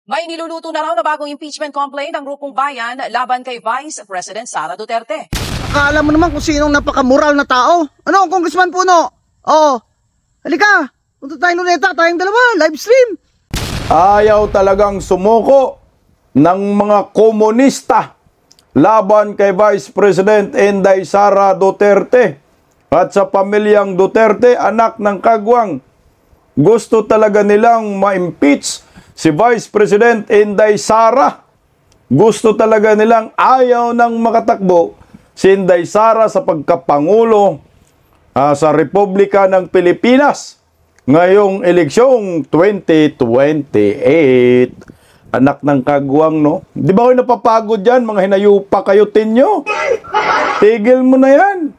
May niluluto na raw na bagong impeachment complaint ng Grupong Bayan laban kay Vice President Sara Duterte. Akala mo naman kung sinong napaka-moral na tao. Ano, Congressman Puno? Oo. Halika, punta tayo nuneta, tayong dalawa, live stream. Ayaw talagang sumuko ng mga komunista laban kay Vice President Inday Sara Duterte at sa pamilyang Duterte, anak ng kagwang. Gusto talaga nilang ma-impeach si Vice President Inday Sara. Gusto talaga nilang ayaw nang makatakbo si Inday Sara sa pagkapangulo sa Republika ng Pilipinas ngayong eleksyong 2028. Anak ng kagwang, no? Di ba kayo napapagod yan? Mga hinayupa kayo, tinyo. Tigil mo na yan.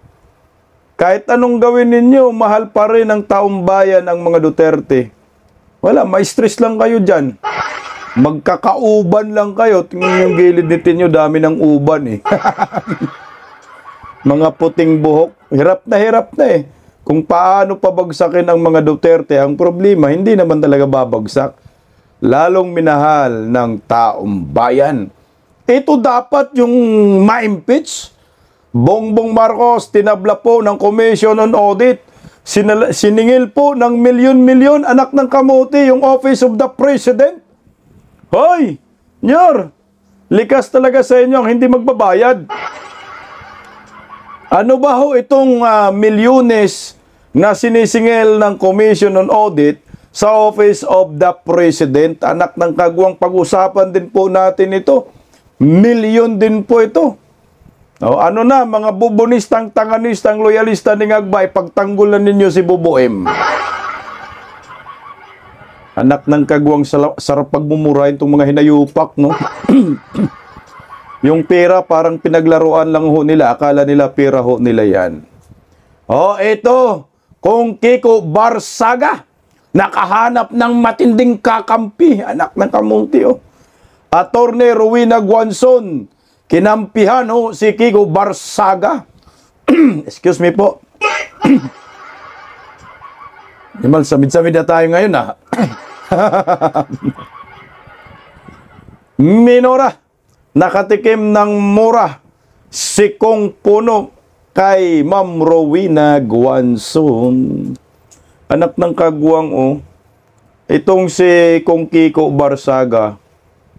Kahit anong gawin ninyo, mahal pa rin ng taong bayan ang mga Duterte. Wala, may stress lang kayo dyan. Magkakauban lang kayo. Tingnan yung gilid ni Tinyo, dami ng uban eh. Mga puting buhok. Hirap na eh. Kung paano pabagsakin ang mga Duterte, ang problema, hindi naman talaga babagsak. Lalong minahal ng taong bayan. Ito dapat yung ma-impeach. Bongbong Marcos, tinabla po ng Commission on Audit. Siningil po ng milyon-milyon anak ng kamote yung Office of the President. Hoy! Nyor! Likas talaga sa inyo ang hindi magbabayad. Ano ba ho itong milyones na sinisingil ng Commission on Audit sa Office of the President? Anak ng kagwang, pag-usapan din po natin ito. Milyon din po ito. O, ano na, mga bubonistang, tanganistang, loyalista ni Agbay, pagtanggulan ninyo si Bubuem. Anak ng kagwang, sarap pagmumurahin itong mga hinayupak, no? Yung pera parang pinaglaruan lang ho nila, akala nila pera ho nila yan. O, ito, kung Kiko Barsaga, nakahanap ng matinding kakampi, anak ng kamuti, oh. Attorney Rowena Guanzon, kinampihan ho si Kiko Barsaga. Excuse me po. Imal, samid-samid na tayo ngayon, ha? Minora, nakatikim ng mura si Kong Puno kay Ma'am Rowena Guanzon. Anak ng kagwang, oh. Itong si Kong Kiko Barsaga,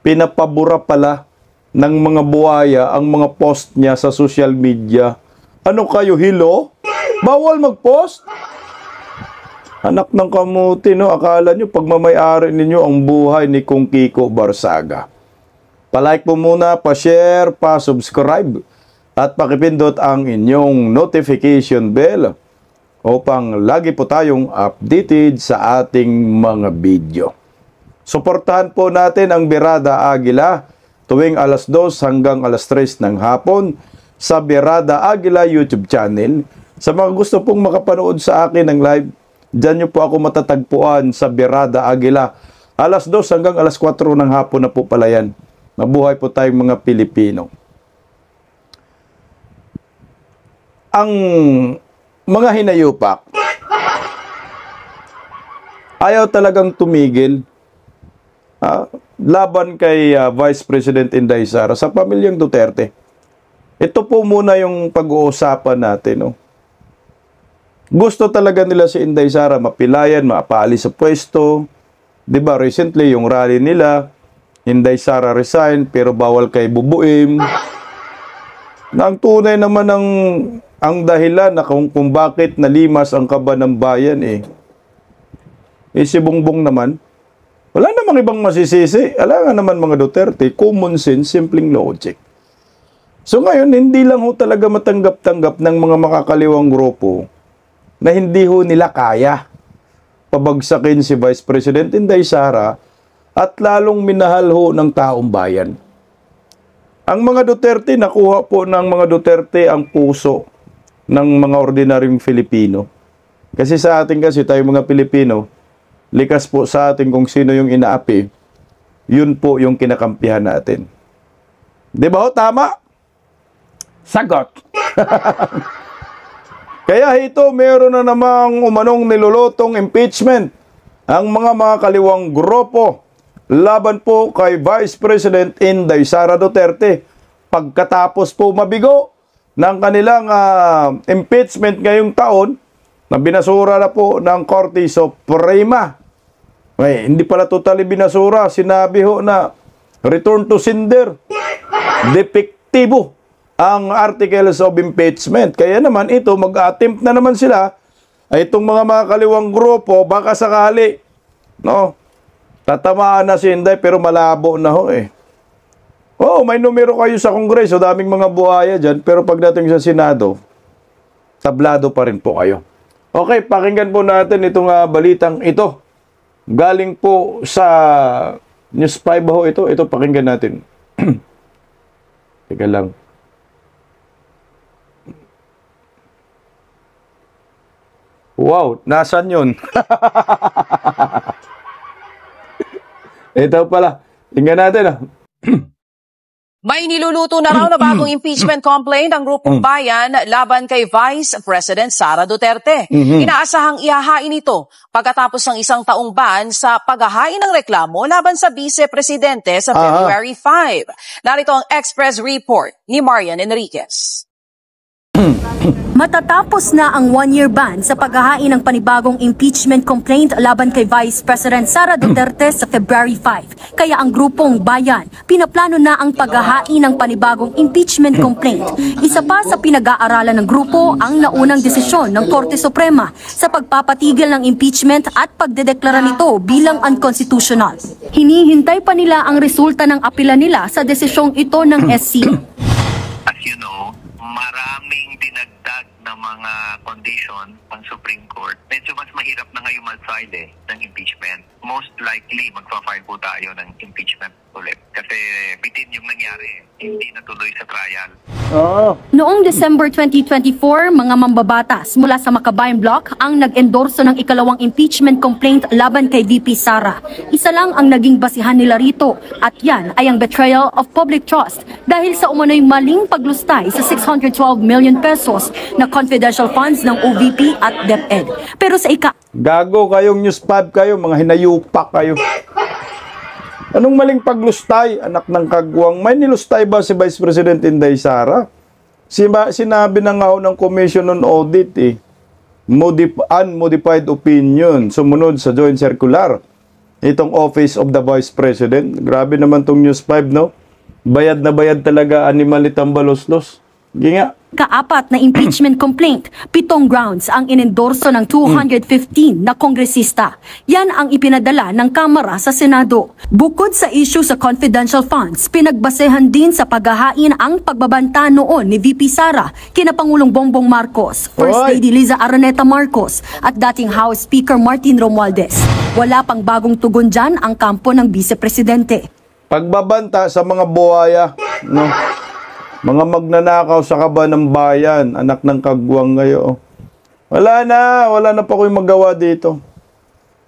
pinapabura pala ng mga buhaya ang mga post niya sa social media. Ano kayo, hilo? Bawal mag-post? Anak ng kamuti, no? Akala nyo, pagmamayari ninyo ang buhay ni Kong Kiko Barsaga. Palike po muna, pa-share, pa-subscribe, at pakipindot ang inyong notification bell upang lagi po tayong updated sa ating mga video. Suportahan po natin ang Birada Aguila tuwing alas 2 hanggang alas 3 ng hapon sa Birada Aguila YouTube channel. Sa mga gusto pong makapanood sa akin ng live, dyan nyo po ako matatagpuan sa Birada Aguila. Alas 2 hanggang alas 4 ng hapon na po pala yan. Mabuhay po tayong mga Pilipino. Ang mga hinayupak, ayaw talagang tumigil laban kay Vice President Inday Sara sa pamilyang Duterte. Ito po muna yung pag-uusapan natin, no? Gusto talaga nila si Inday Sara mapilayan, mapaalis sa pwesto. 'Di ba recently yung rally nila, Inday Sara resign pero bawal kay Bubuim. Na ang tunay naman ang dahilan na kung bakit nalimas ang kaba ng bayan si Bongbong naman. Wala namang ibang masisisi. Alam nga naman mga Duterte, common sense, simpleng logic. So ngayon, hindi lang ho talaga matanggap-tanggap ng mga makakaliwang grupo na hindi ho nila kaya pabagsakin si Vice President Inday Sara at lalong minahal ho ng taong bayan. Ang mga Duterte, nakuha po ng mga Duterte ang puso ng mga ordinaryong Filipino. Kasi sa atin kasi, tayo mga Pilipino, likas po sa atin kung sino yung inaapi, yun po yung kinakampihan natin. Di ba ho? Tama? Sagot! Kaya ito, meron na namang umanong nilulutong impeachment ang mga kaliwang grupo laban po kay Vice President Inday Sara Duterte. Pagkatapos po mabigo ng kanilang impeachment ngayong taon, na binasura na po ng Korte Suprema. Hindi pala totally binasura. Sinabi ho na return to sender. Depektibo ang articles of impeachment. Kaya naman ito, mag-attempt na naman sila. Itong mga kaliwang grupo, baka sakali, no, tatamaan na si Inday, pero malabo na ho eh. Oo, may numero kayo sa Kongreso, daming mga buhaya dyan, pero pagdating sa Senado, tablado pa rin po kayo. Okay, pakinggan po natin itong balitang ito. Galing po sa News 5 ho ito. Ito, pakinggan natin. Teka lang. Wow, nasan yun? Ito pala. Tingnan natin. May niluluto na raw na bagong impeachment complaint ang grupong bayan laban kay Vice President Sara Duterte. Inaasahang ihahain ito pagkatapos ng isang taong ban sa paghahain ng reklamo laban sa Vice Presidente sa February 5. Narito ang Express Report ni Marian Enriquez. Matatapos na ang one-year ban sa paghahain ng panibagong impeachment complaint laban kay Vice President Sara Duterte sa February 5. Kaya ang grupong bayan, pinaplano na ang paghahain ng panibagong impeachment complaint. Isa pa sa pinag-aaralan ng grupo ang naunang desisyon ng Korte Suprema sa pagpapatigil ng impeachment at pagdedeklara nito bilang unconstitutional. Hinihintay pa nila ang resulta ng apela nila sa desisyong ito ng SC. As you know, maraming dinagdag na mga condition ang Supreme Court. Medyo mas mahirap na ngayon mag-file ng impeachment. Most likely, magpa-file po tayo ng impeachment ulit. Kasi bitin yung nangyari, hindi natuloy sa trial. Noong December 2024, mga mambabatas mula sa Makabayan Bloc ang nag-endorso ng ikalawang impeachment complaint laban kay VP Sara. Isa lang ang naging basihan nila rito at yan ay ang betrayal of public trust dahil sa umano'y maling paglustay sa 612 million pesos na confidential funds ng OVP at DepEd. Pero sa Gago kayong News 5 kayo, mga hinayupak kayo. Anong maling paglustay, anak ng kagwang? May nilustay ba si Vice President Inday Sara? Sinabi na nga ng Commission on Audit unmodified opinion, sumunod sa Joint Circular. Itong Office of the Vice President. Grabe naman tong News 5, no? Bayad na bayad talaga, animal itang baloslos. Ginga. Kaapat na impeachment complaint, 7 grounds ang inendorso ng 215 na kongresista. Yan ang ipinadala ng Kamara sa Senado. Bukod sa issue sa confidential funds, pinagbasehan din sa paghahain ang pagbabanta noon ni VP Sara kina Pangulong Bongbong Marcos, First Lady Liza Araneta Marcos at dating House Speaker Martin Romualdez. Wala pang bagong tugon dyan ang kampo ng Vice Presidente. Pagbabanta sa mga buhaya, no? Mga magnanakaw sa kaba ng bayan, anak ng kagwang ngayon. Wala na pa ko yung magawa dito.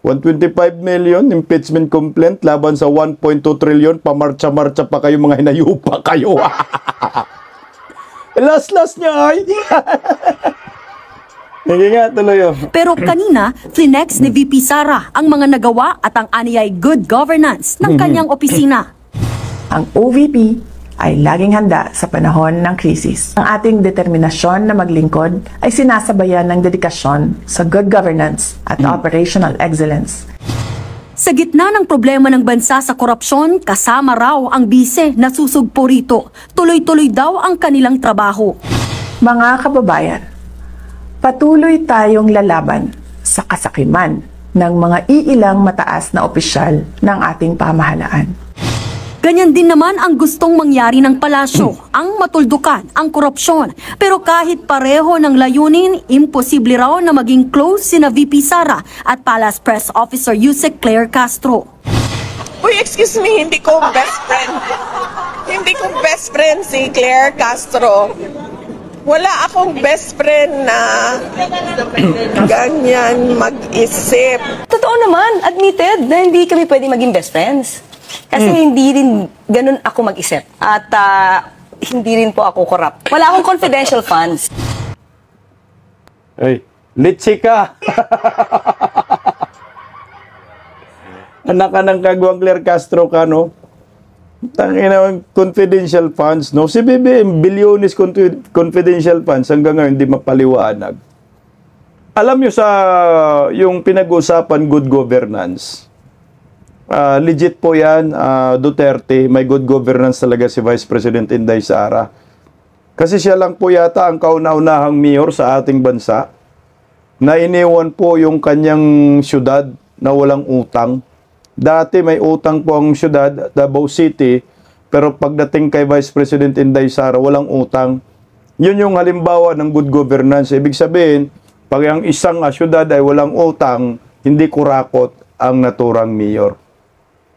125 million impeachment complaint laban sa 1.2 trillion, pamarcha-marcha pa kayo, mga hinayupa kayo. Last niya ay. Hindi nga, tuloy yun. Pero kanina, flinex ni VP Sara ang mga nagawa at ang aniyay good governance ng kanyang opisina. Ang OVP ay laging handa sa panahon ng krisis. Ang ating determinasyon na maglingkod ay sinasabayan ng dedikasyon sa good governance at operational excellence. Sa gitna ng problema ng bansa sa korupsyon, kasama raw ang bise na susugpo rito. Tuloy-tuloy daw ang kanilang trabaho. Mga kababayan, patuloy tayong lalaban sa kasakiman ng mga iilang mataas na opisyal ng ating pamahalaan. Ganyan din naman ang gustong mangyari ng palasyo, ang matuldukan ang korupsyon. Pero kahit pareho ng layunin, imposible raw na maging close sina VP Sara at Palace Press Officer Yusek Claire Castro. Uy, excuse me, hindi ko best friend. Hindi ko best friend si Claire Castro. Wala akong best friend na ganyan mag-isip. Totoo naman, admitted na hindi kami pwede maging best friends. Kasi hindi rin ganun ako mag-isip. At hindi rin po ako corrupt. Wala akong confidential funds. Ay, litsi ka. Anak ka ng kagwang Claire Castro ka, no? Tangina, confidential funds, no? Si BBM, bilyones confidential funds, hanggang ngayon hindi mapaliwanag. Alam nyo sa yung pinag-usapan good governance, legit po yan, Duterte, may good governance talaga si Vice President Inday Sara. Kasi siya lang po yata ang kauna-unahang mayor sa ating bansa na iniwan po yung kanyang syudad na walang utang. Dati may utang po ang syudad, Davao City, pero pagdating kay Vice President Inday Sara, walang utang. Yun yung halimbawa ng good governance. Ibig sabihin, pag ang isang syudad ay walang utang, hindi kurakot ang naturang mayor.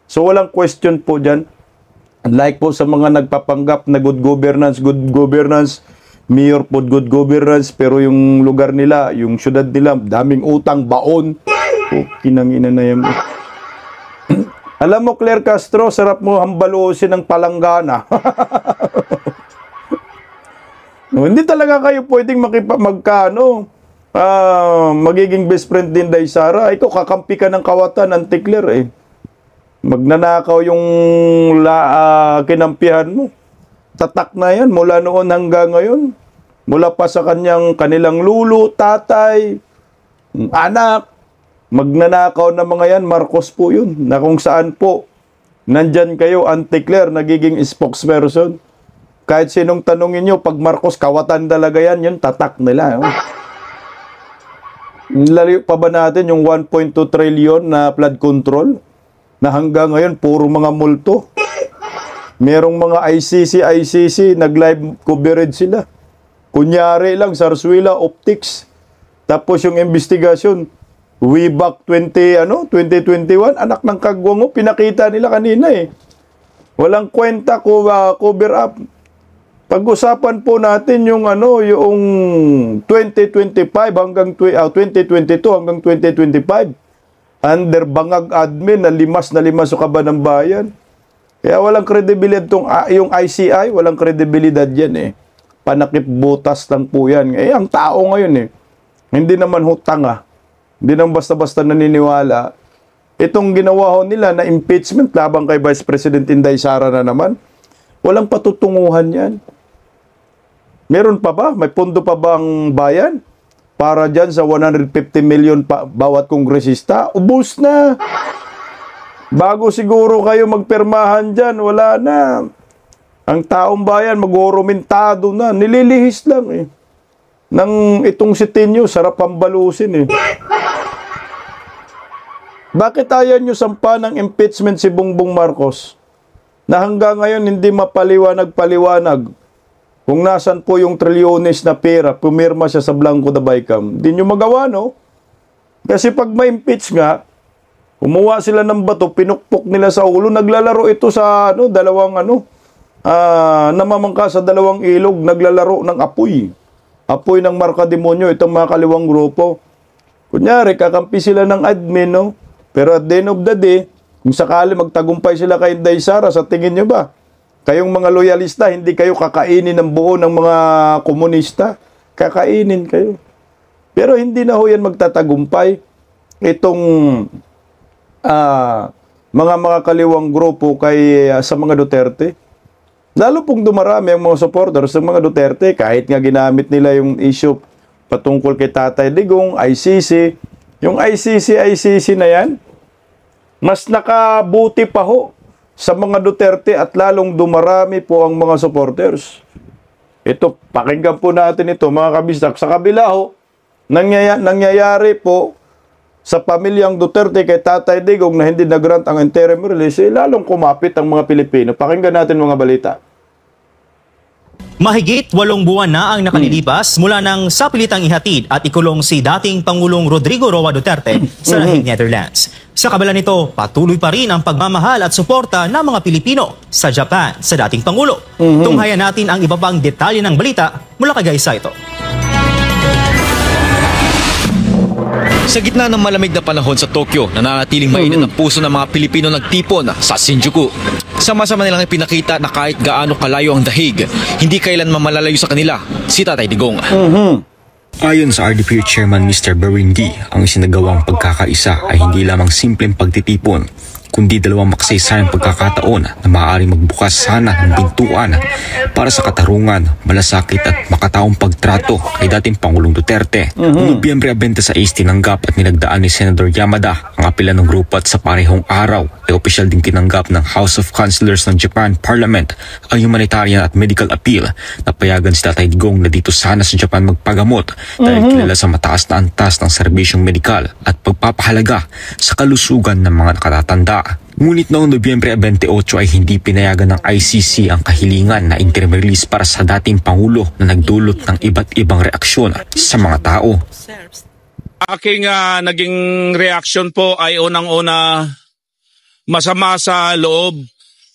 So walang question po dyan. Like po sa mga nagpapanggap na good governance, mayor po good governance, pero yung lugar nila, yung syudad nila, daming utang, baon. Kinangina na yan. Alam mo, Claire Castro, sarap mo hambalusin ng palanggana. No, hindi talaga kayo pwedeng magiging best friend din Inday Sara. Ikaw, kakampi ka ng kawatan, anti-Claire eh. Magnanakaw yung kinampihan mo. Tatak na yan mula noon hanggang ngayon. Mula pa sa kanilang lulo, tatay, anak. Magnanakaw na mga yan, Marcos po yun. Na kung saan po, nandyan kayo, anti-Claire, nagiging spokesperson. Kahit sinong tanongin nyo, pag Marcos, kawatan talaga yan, yun, tatak nila. Lalo pa ba natin yung 1.2 trillion na flood control? Na hanggang ngayon, puro mga multo. Merong mga ICC, nag-live coverage sila. Kunyari lang, Sarsuela Optics. Tapos yung investigasyon, way back 2021, anak ng kagwang mo, pinakita nila kanina eh. Walang kwenta ko cover up. Pag-usapan po natin yung yung 2025 hanggang 2022 hanggang 2025. Under bangag admin na limas sa kaban ng bayan. Kaya walang kredibilidad yung ICI, walang kredibilidad yan eh. Panakip butas lang po yan. Ang tao ngayon eh, hindi naman tanga. Hindi naman basta-basta naniniwala. Itong ginawa ho nila na impeachment labang kay Vice President Inday Sara na naman, walang patutunguhan yan. Meron pa ba? May pondo pa bang bayan? Para dyan sa 150 million bawat kongresista? Ubus na! Bago siguro kayo magpermahan dyan, wala na. Ang taong bayan mag-oromentado na. Nililihis lang eh. Nang itong si Tinyo, sarap pambalusin eh. Bakit ayaw nyo sampa ng impeachment si Bongbong Marcos? Na hanggang ngayon hindi mapaliwanag-paliwanag kung nasan po yung trilyones na pera, pumirma siya sa Blanco de Baicam. Hindi nyo magawa, no? Kasi pag ma-impeach nga, kumuha sila ng bato, pinukpok nila sa ulo, naglalaro ito sa namamangka sa dalawang ilog, naglalaro ng apoy. Apoy ng markademonyo, itong mga kaliwang grupo. Kunyari, kakampi sila ng admin, no? Pero at the end of the day, kung sakali magtagumpay sila kay Inday Sara, sa tingin nyo ba? Kayong mga loyalista, hindi kayo kakainin ng buo ng mga komunista? Kakainin kayo. Pero hindi na ho yan magtatagumpay. Itong mga kaliwang grupo sa mga Duterte. Lalo pong dumarami ang mga supporters ng mga Duterte, kahit nga ginamit nila yung issue patungkol kay Tatay Digong, ICC. Yung ICC na yan, mas nakabuti pa ho sa mga Duterte at lalong dumarami po ang mga supporters. Ito, pakinggan po natin ito mga kabistak. Sa kabila ho, nangyayari po sa pamilyang Duterte kay Tatay Digong na hindi nag-grant ang interim release, lalong kumapit ang mga Pilipino. Pakinggan natin mga balita. Mahigit 8 buwan na ang nakalilipas mula ng sapilitang ihatid at ikulong si dating Pangulong Rodrigo Roa Duterte sa Hague, Netherlands. Sa kabila nito, patuloy pa rin ang pagmamahal at suporta ng mga Pilipino sa Japan sa dating Pangulo. Tunghayan natin ang iba pang detalye ng balita mula kay Gaisa ito. Sa gitna ng malamig na panahon sa Tokyo, nananatiling mainit ang puso ng mga Pilipino nagtipon sa Shinjuku. Sama-sama nilang ipinakita na kahit gaano kalayo ang dahig, hindi kailanman malalayo sa kanila si Tatay Digong. Ayon sa RDP Chairman Mr. Beringhi, ang isinagawang pagkakaisa ay hindi lamang simpleng pagtitipon, kundi dalawang makasaysayang pagkakataon na maaaring magbukas sana ng pintuan para sa katarungan, malasakit at makataong pagtrato kay dating Pangulong Duterte. Noong Nobyembre 26, tinanggap at nilagdaan ni Senator Yamada ang apela ng grupo at sa parehong araw ay opisyal din tinanggap ng House of Councilors ng Japan Parliament ang humanitarian at medical appeal na payagan si Tatay Digong na dito sana sa Japan magpagamot dahil kilala sa mataas na antas ng serbisyong medikal at pagpapahalaga sa kalusugan ng mga nakatatanda. Ngunit noong Nobyembre 28 ay hindi pinayagan ng ICC ang kahilingan na interim release para sa dating Pangulo na nagdulot ng iba't ibang reaksyon sa mga tao. Aking naging reaksyon po ay unang-una masama sa loob.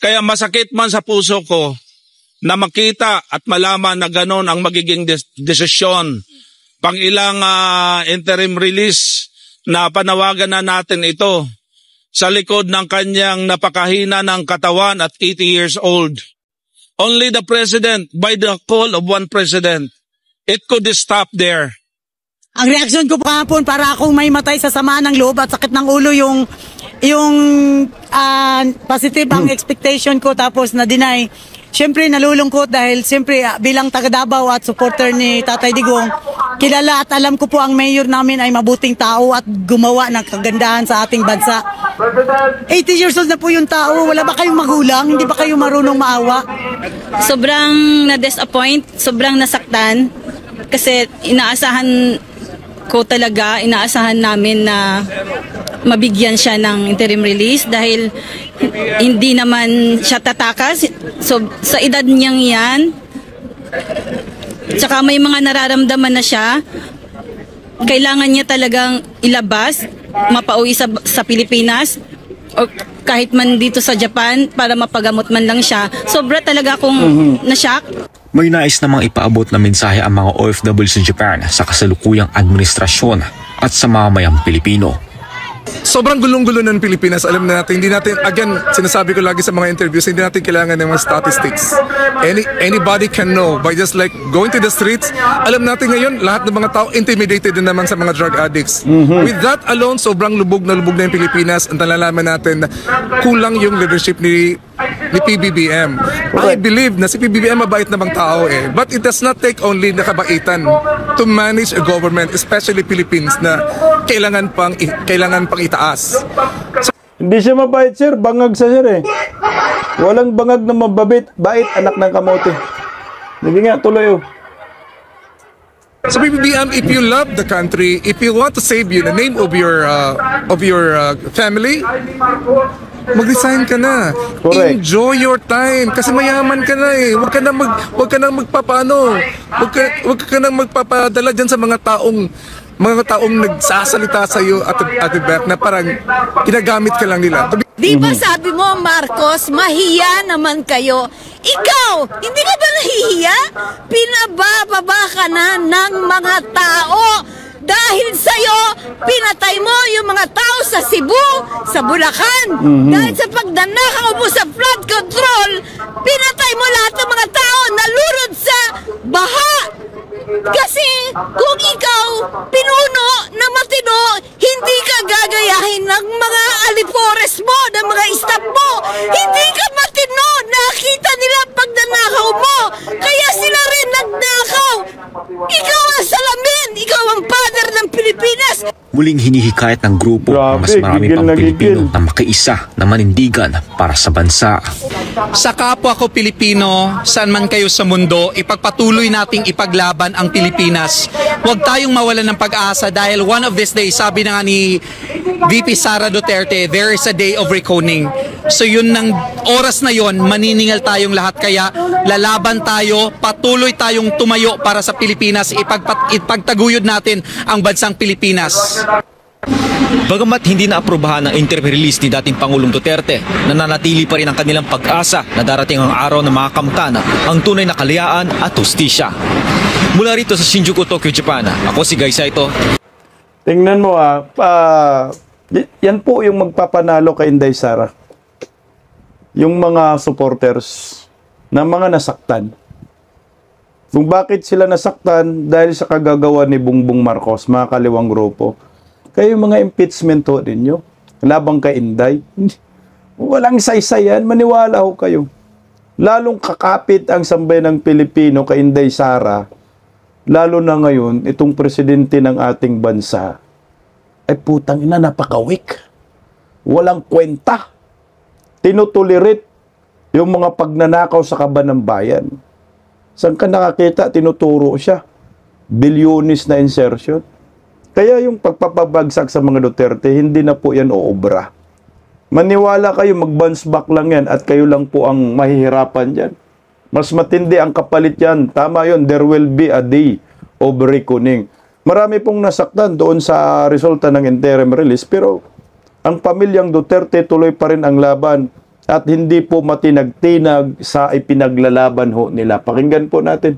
Kaya masakit man sa puso ko na makita at malaman na gano'n ang magiging desisyon. Pang-ilang interim release na panawagan na natin ito sa likod ng kanyang napakahina ng katawan at 80 years old. Only the president, by the call of one president, it could stop there. Ang reaksyon ko kahapon para akong may matay sa sama ng loob at sakit ng ulo yung positive ang expectation ko tapos na-deny. Siyempre nalulungkot dahil siyempre bilang taga Davao at supporter ni Tatay Digong, kilala at alam ko po ang mayor namin ay mabuting tao at gumawa ng kagandahan sa ating bansa. 80 years old na po yung tao, wala ba kayong magulang? Hindi ba kayo marunong maawa? Sobrang na-disappoint, sobrang nasaktan kasi inaasahan namin na mabigyan siya ng interim release dahil hindi naman siya tatakas. So, sa edad niyang yan, tsaka may mga nararamdaman na siya, kailangan niya talagang ilabas, mapauwi sa Pilipinas o kahit man dito sa Japan para mapagamot man lang siya. Sobra talaga akong na-shock. May nais namang ipaabot na mensahe ang mga OFW sa Japan sa kasalukuyang administrasyon at sa mamamayang Pilipino. Sobrang gulong-gulo ng Pilipinas. Alam natin, hindi natin, again, sinasabi ko lagi sa mga interviews, hindi natin kailangan ng mga statistics. Anybody can know by just like going to the streets. Alam natin ngayon, lahat ng mga tao intimidated din naman sa mga drug addicts. With that alone, sobrang lubog na yung Pilipinas. Ang nalalaman natin na kulang yung leadership ni PBBM. I believe na si PBBM mabait namang tao but it does not take only nakabaitan to manage a government, especially Philippines, na kailangan pang itaas. Hindi siya mabait, sir. Bangag sa sir Walang bangag na mababait. Bait, anak ng kamote. Hindi nga, tuloy So PBBM, if you love the country, if you want to save the name of your family, mag-resign ka na. Correct. Enjoy your time kasi mayaman ka na Huwag ka nang magpapadala diyan sa mga taong nagsasalita sa iyo at the back na parang ginagamit ka lang nila. Di ba sabi mo, Marcos, mahiya naman kayo? Ikaw, hindi ka ba nahihiya? Pinabababa ka na ng mga tao. Dahil sa'yo, pinatay mo yung mga tao sa Cebu, sa Bulacan. Dahil sa pagdanakaw mo sa flood control, pinatay mo lahat ng mga tao na lurod sa baha. Kasi kung ikaw pinuno na matino, hindi ka gagayahin ng mga alipores mo, ng mga staff mo. Hindi ka matino, nakita nila pagdanakaw mo. Kaya sila rin nagnakaw. Ikaw ang salamin, ikaw ang father ng Pilipinas. Muling hinihikayat ng grupo ang mas marami pang Pilipino na makiisa na manindigan para sa bansa. Sa kapwa ko Pilipino, saan man kayo sa mundo, ipagpatuloy nating ipaglaban ang Pilipinas. Huwag tayong mawalan ng pag-asa dahil one of these days, sabi na nga ni VP Sara Duterte, there is a day of reckoning. So yun ng oras na yon, maniningal tayong lahat. Kaya lalaban tayo, patuloy tayong tumayo para sa Pilipinas, ipagtaguyod natin ang bansang Pilipinas. Bagamat hindi naaprubahan ang interim release ni dating Pangulong Duterte, nananatili pa rin ang kanilang pag-asa na darating ang araw na makakamtan ang tunay na kalayaan at hustisya. Mula rito sa Shinjuku, Tokyo, Japan, ako si Guy Saito. Tingnan mo yan po yung magpapanalo kay Inday Sara. Yung mga supporters na mga nasaktan. Kung bakit sila nasaktan? Dahil sa kagagawa ni Bongbong Marcos, mga kaliwang grupo. Kayo mga impeachment ho ninyo, labang kay Inday. Walang saysayan, maniwala ho kayo. Lalong kakapit ang sambayanang Pilipino kay Inday Sara, lalo na ngayon, itong presidente ng ating bansa, ay putang ina, napakawik. Walang kwenta. Tinutolerate yung mga pagnanakaw sa kaban ng bayan. Saan ka nakakita? Tinuturo siya. Bilyonis na insertion. Kaya yung pagpapabagsak sa mga Duterte, hindi na po yan oobra. Maniwala kayo, mag-bounce back lang yan at kayo lang po ang mahihirapan dyan. Mas matindi ang kapalit yan. Tama yun, there will be a day of reckoning. Marami pong nasaktan doon sa resulta ng interim release, pero ang pamilyang Duterte tuloy pa rin ang laban at hindi po matinag-tinag sa ipinaglalaban ho nila. Pakinggan po natin.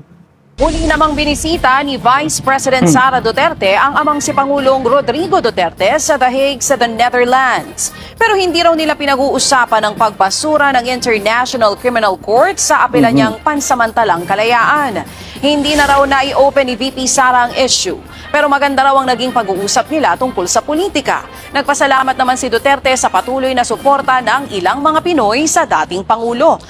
Muli namang binisita ni Vice President Sara Duterte ang amang si Pangulong Rodrigo Duterte sa The Hague sa the Netherlands. Pero hindi raw nila pinag-uusapan ang pagbasura ng International Criminal Court sa apela niyang pansamantalang kalayaan. Hindi na raw na-i-open ni VP Sara ang issue. Pero maganda raw ang naging pag-uusap nila tungkol sa politika. Nagpasalamat naman si Duterte sa patuloy na suporta ng ilang mga Pinoy sa dating Pangulo.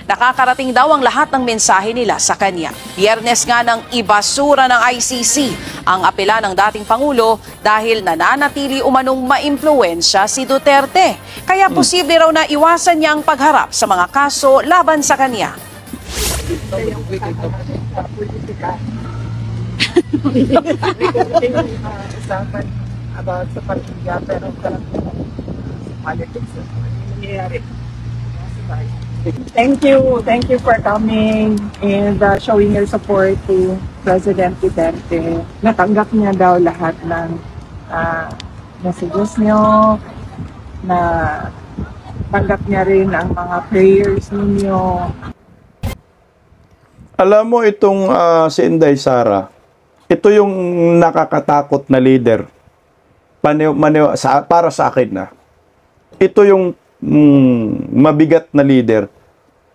Nakakarating daw ang lahat ng mensahe nila sa kanya. Biyernes nga nang ibasura ng ICC ang apela ng dating Pangulo dahil nananatili umanong maimpluwensya si Duterte. Kaya posible raw na iwasan niya ang pagharap sa mga kaso laban sa kanya. About sa pamilya, pero politics, nangyayari. Thank you for coming and showing your support to President Duterte. Natanggap niya daw lahat ng messages niyo, na tanggap niya rin ang mga prayers ninyo. Alam mo itong si Inday Sara, ito yung nakakatakot na leader. Para sa akin na. Ito yung mabigat na leader.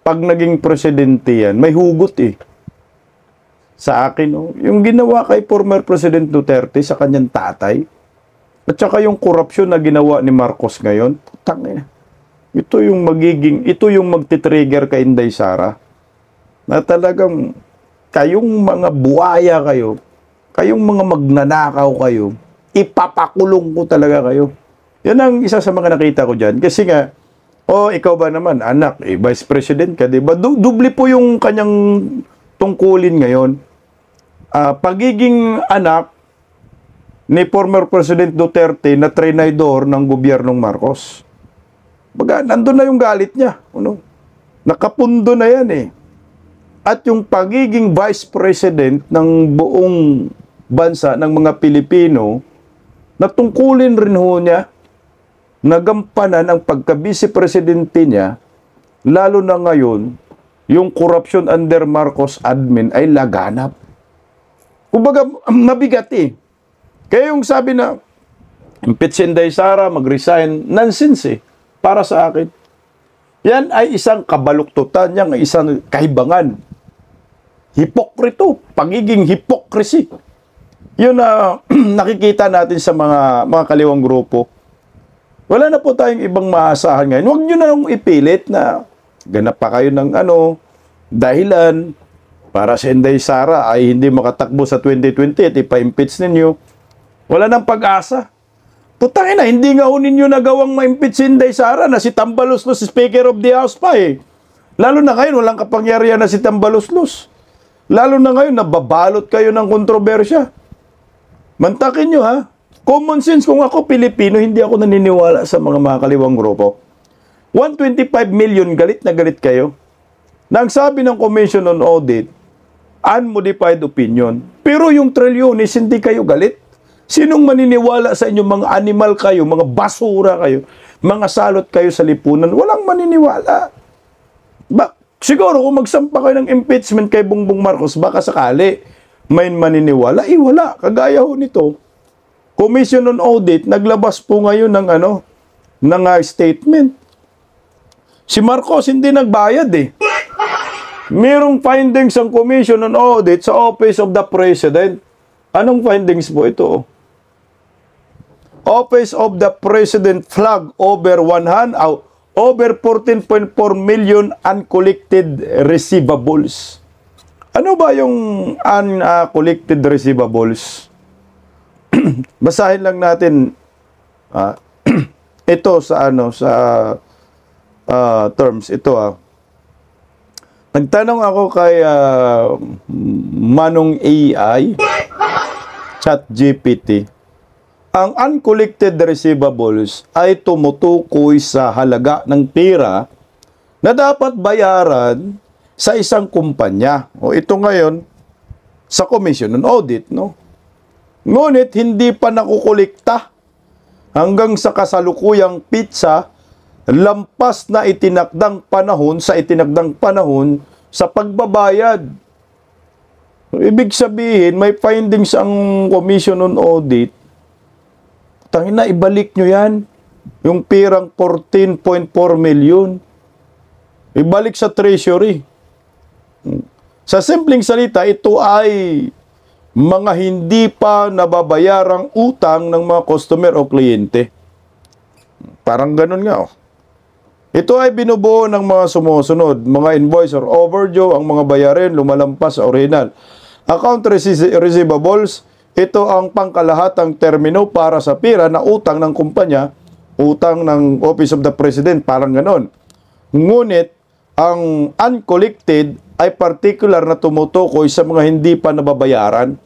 Pag naging presidente yan, may hugot eh. Sa akin, yung ginawa kay former President Duterte sa kanyang tatay, at saka yung korupsyon na ginawa ni Marcos ngayon, putang, ito yung magti-trigger kay Inday Sara. Na talagang kayong mga buhaya kayo, kayong mga magnanakaw kayo, ipapakulong ko talaga kayo. Yan ang isa sa mga nakita ko dyan. Kasi nga, ikaw ba naman, anak, Vice President ka, diba? Dubli po yung kanyang tungkulin ngayon. Pagiging anak ni former President Duterte na trainador ng gobyernong Marcos. Baga, nandun na yung galit niya. Nakapundo na yan eh. At yung pagiging Vice President ng buong bansa, ng mga Pilipino, natungkulin rin ho niya, nagampanan ang pagka-vice presidente niya, lalo na ngayon, yung corruption under Marcos admin ay laganap. Kumbaga, mabigat eh. Kaya yung sabi na, impeach si Inday Sara, mag-resign, nonsense eh, para sa akin. Yan ay isang kabaluktutan, yan ay isang kahibangan. Hipokrito, pagiging hypocrisy. Yun na nakikita natin sa mga kaliwang grupo. Wala na po tayong ibang maasahan ngayon. Huwag nyo na nung ipilit na ganap pa kayo ng dahilan para si Inday Sara ay hindi makatakbo sa 2020 at ipa-impeach ninyo. Wala nang pag-asa. Putangin na, hindi nga ninyo nagawang ma-impeach si Inday Sara na si Tambaluslos, si Speaker of the House pa eh. Lalo na ngayon, walang kapangyarihan na si Tambaluslos. Lalo na ngayon, nababalot kayo ng kontrobersya. Mantakin nyo ha. Common sense, kung ako Pilipino, hindi ako naniniwala sa mga kaliwang grupo. 125 million, galit na galit kayo. Nang sabi ng Commission on Audit, unmodified opinion. Pero yung trilyones, hindi kayo galit. Sinong maniniwala sa inyo? Mga animal kayo, mga basura kayo, mga salot kayo sa lipunan. Walang maniniwala. Siguro kung magsampa kayo ng impeachment kay Bongbong Marcos, baka sakali may maniniwala. Wala. Kagaya ho nito. Commission on Audit, naglabas po ngayon ng statement. Si Marcos hindi nagbayad eh. Merong findings ang Commission on Audit sa Office of the President. Anong findings po ito? Office of the President flag over over 14.4 million uncollected receivables. Ano ba yung uncollected receivables? Basahin lang natin ito sa terms ito. Nagtanong ako kay Manong AI, ChatGPT. Ang uncollected receivables ay tumutukoy sa halaga ng pera na dapat bayaran sa isang kumpanya. O ito ngayon sa Commission on Audit, no? Ngunit hindi pa nakukolekta hanggang sa kasalukuyang pitsa, lampas na itinakdang panahon sa pagbabayad. Ibig sabihin, may findings ang Commission on Audit. Tangina, ibalik nyo yan. Yung pirang 14.4 million. Ibalik sa Treasury. Sa simpleng salita, ito ay mga hindi pa nababayarang utang ng mga customer o kliyente. Parang ganun nga. Ito ay binubuo ng mga sumusunod. Mga invoice or overdue, ang mga bayarin lumalampas sa original. Account receivables, ito ang pangkalahatang termino para sa pira na utang ng kumpanya, utang ng Office of the President, parang ganon. Ngunit, ang uncollected ay particular na tumutukoy sa mga hindi pa nababayaran.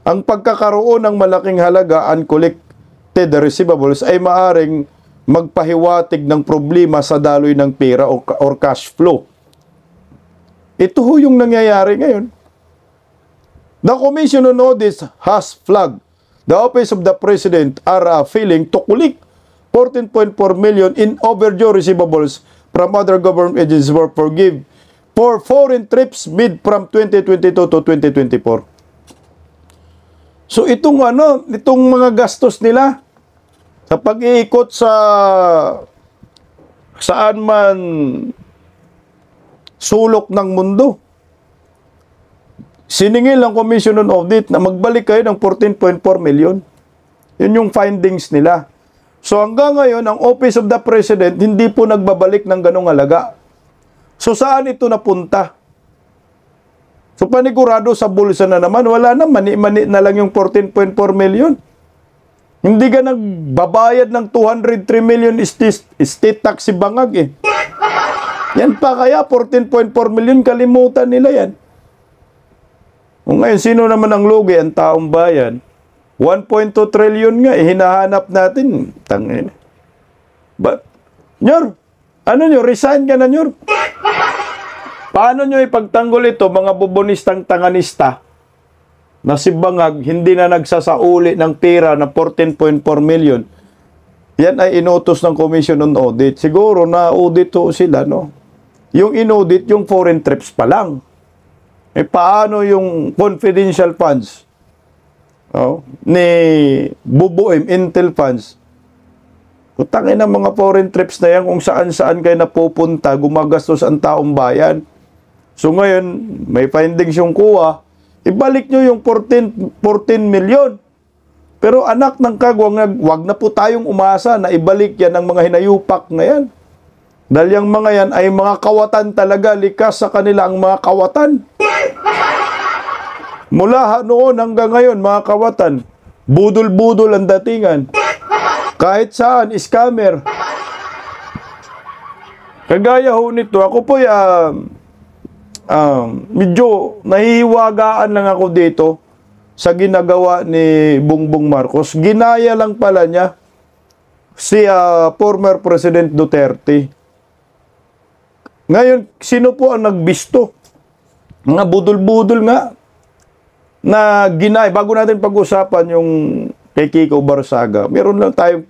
Ang pagkakaroon ng malaking halaga uncollected receivables ay maaring magpahiwatig ng problema sa daloy ng pera or cash flow. Ito yung nangyayari ngayon. The Commission on Audit has flagged the Office of the President are failing to collect 14.4 million in overdue receivables from other government agencies for foreign trips made from 2022 to 2024. So itong mga gastos nila sa pag-iikot sa saan man sulok ng mundo, siningil ang Commission on Audit na magbalik kayo ng 14.4 million. Yun yung findings nila. So hanggang ngayon, ang Office of the President hindi po nagbabalik ng ganong halaga. So saan ito napunta? So panigurado sa bulsa na naman, wala na, mani-mani na lang yung 14.4 million. Hindi ka nagbabayad ng 203 million state tax si Bangag eh. Yan pa kaya, 14.4 million, kalimutan nila yan. Kung ngayon, sino naman ang lugi? Ang taong bayan. 1.2 trillion nga, hinahanap natin. Tangin. Nyor, ano nyo? Resign ka na, Nyor. Paano nyo ipagtanggol ito, mga bubonistang tanganista, na si Bangag hindi na nagsasauli ng pera na 14.4 million? Yan ay inutos ng Commission on Audit. Siguro na-audit to sila, no? Yung inaudit, yung foreign trips pa lang. Paano yung confidential funds ni Bubuim, Intel funds? Utangin ang mga foreign trips na yan kung saan-saan kayo napupunta, gumagastos ang taong bayan. So ngayon, may findings yung kuha, ibalik nyo yung 14 million. Pero anak ng kagwang, wag na po tayong umasa na ibalik yan ng mga hinayupak na yan. Dahil yung mga yan ay mga kawatan talaga, likas sa kanila ang mga kawatan. Mula noon hanggang ngayon, mga kawatan, budol-budol ang datingan. Kahit saan, scammer. Kagaya ho nito, ako po medyo nahihiwagaan lang ako dito sa ginagawa ni Bongbong Marcos. Ginaya lang pala niya si former President Duterte. Ngayon, sino po ang nagbisto? Mga budol-budol nga na ginay. Bago natin pag-usapan yung kay Kiko Barsaga, meron lang tayong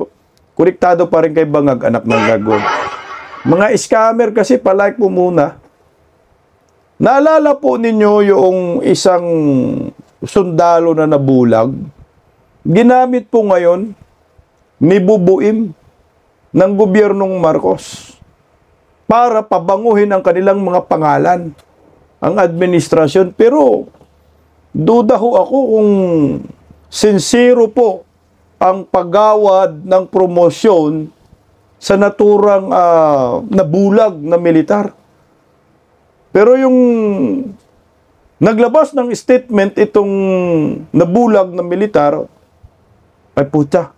konektado pa rin kay Bangag, anak ng gagawin. Mga scammer kasi, palike po muna. Naalala po ninyo yung isang sundalo na nabulag? Ginamit po ngayon ni Bubuim ng gobyernong Marcos para pabanguhin ang kanilang mga pangalan, ang administrasyon. Pero duda ho ako kung sincero po ang paggawad ng promosyon sa naturang nabulag na militar. Pero yung naglabas ng statement itong nabulag na militar, ay puta,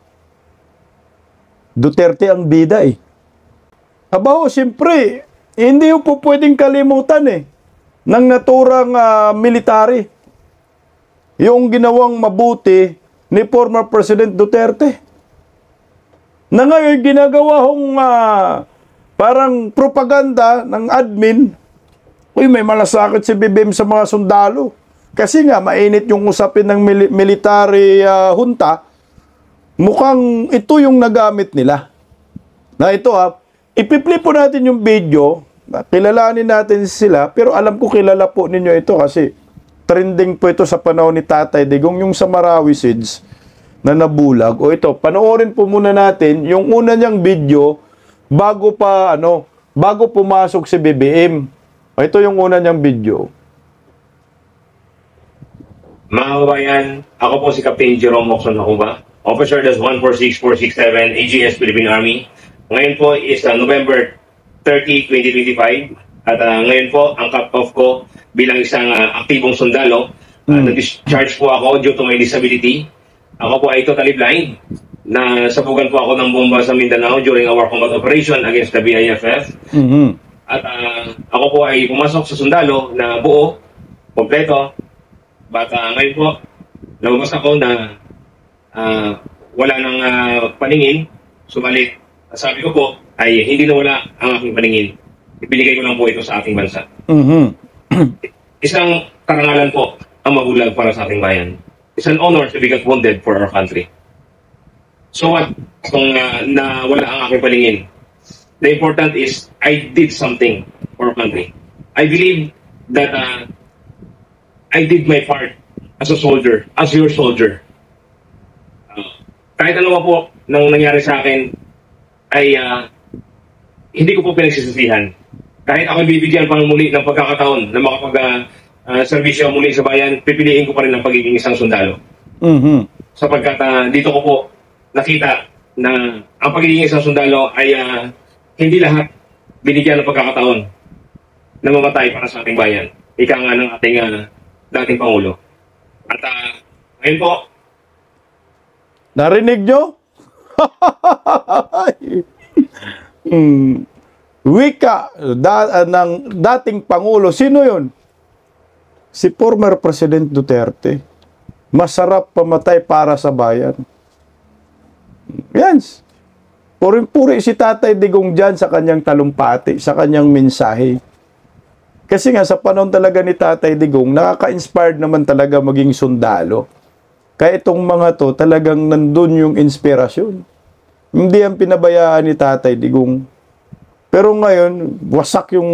Duterte ang bida eh. Abaho, siyempre, hindi po pwedeng kalimutan ng naturang military. Yung ginawang mabuti ni former President Duterte. Na ngayon ginagawa hong parang propaganda ng admin, uy, may malasakit si BBM sa mga sundalo. Kasi nga, mainit yung usapin ng military junta, mukhang ito yung nagamit nila. Na ito ipi-play po natin yung video, kilalanin natin sila, pero alam ko kilala po ninyo ito kasi trending po ito sa panahon ni Tatay Digong, yung sa Marawi Seeds na nabulag. O ito, panoorin po muna natin yung una niyang video bago pumasok si BBM. O ito yung una niyang video. Mga kabayan, ako po si Captain Jerome Mocson Hakuba, Officer Das 146467, AGS Philippine Army. Ngayon po is November 30, 2025. At ngayon po, ang cut-off ko bilang isang aktibong sundalo. Nag-discharge po ako due to my disability. Ako po ay totally blind. Nasabugan po ako ng bomba sa Mindanao during our combat operation against the BIFF. At ako po ay pumasok sa sundalo na buo, kompleto. But ngayon po, lumabas ako na wala nang paningin. Subalit, sabi ko po ay hindi na wala ang aking paningin. Ibinigay ko lang po ito sa ating bansa. Isang karangalan po ang mabulag para sa ating bayan. It's an honor to be wounded for our country. So what kung nawala ang aking paningin? The important is I did something for our country. I believe that I did my part as a soldier, as your soldier. Kahit ano po nang nangyari sa akin ay hindi ko po pinagsisisihan. Kahit ako bibigyan pang muli ng pagkakataon na makapag-servisyo muli sa bayan, pipiliin ko pa rin ang pagiging isang sundalo. Sapagkat dito ko po nakita na ang pagiging isang sundalo ay hindi lahat binigyan ng pagkakataon na mamatay para sa ating bayan. Ika nga ng ating dating Pangulo. At ngayon po, narinig nyo? Wika ng dating Pangulo. Sino yun? Si former President Duterte. Masarap pamatay para sa bayan. Yan. Puring-puri si Tatay Digong dyan sa kanyang talumpati, sa kanyang mensahe. Kasi nga sa panahon talaga ni Tatay Digong, nakaka-inspired naman talaga maging sundalo. Kaya itong mga to, talagang nandun yung inspirasyon. Hindi ang pinabayaan ni Tatay Digong. Pero ngayon, wasak yung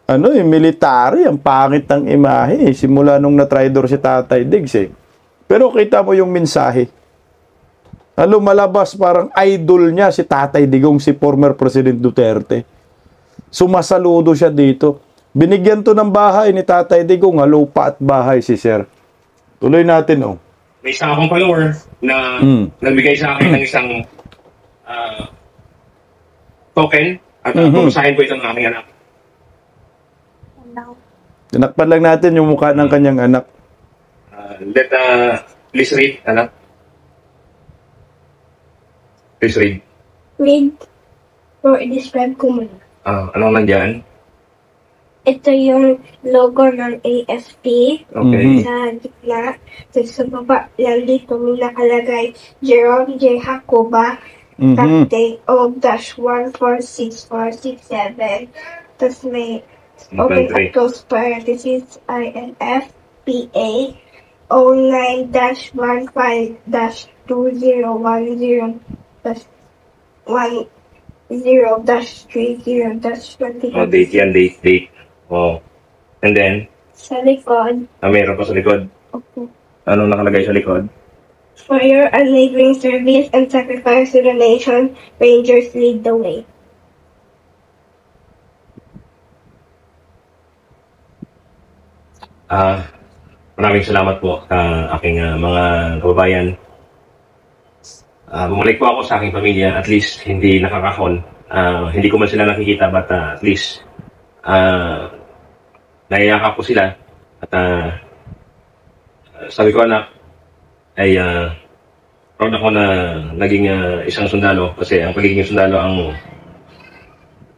yung military, ang pangit ng imahe. Simula nung na-traitor si Tatay Diggs Pero kita mo yung mensahe. Malabas parang idol niya si Tatay Digong, si former President Duterte. Sumasaludo siya dito. Binigyan to ng bahay ni Tatay Digong, lupa at bahay si Sir. Tuloy natin, May isang akong follower na nagbigay sa akin ng isang token at pupusahin ko ito ng aking anak. Tinakpan lang natin yung mukha ng kanyang anak. Please read, anak. Please read. Read or describe ko muna. Anong nandyan? Ito yung logo ng AFP. Okay. Sa gitna. Tapos sa baba lang dito may nakalagay Jerome J. Hakuba, Captain O-146467. Tapos may open at close parentheses INF PA 09-15-2010 10-30-20. Date yan, date. And then? Sa likod. Meron pa sa likod? Okay. Anong nakalagay sa likod? For your unwavering service and sacrifice to the nation, Rangers lead the way. Maraming salamat po aking mga kababayan. bumalik po ako sa aking pamilya, at least hindi nakakahon. Hindi ko man sila nakikita, but at least naiyak ko sila. At sabi ko, anak, ay proud ako na naging isang sundalo, kasi ang pagiging sundalo ang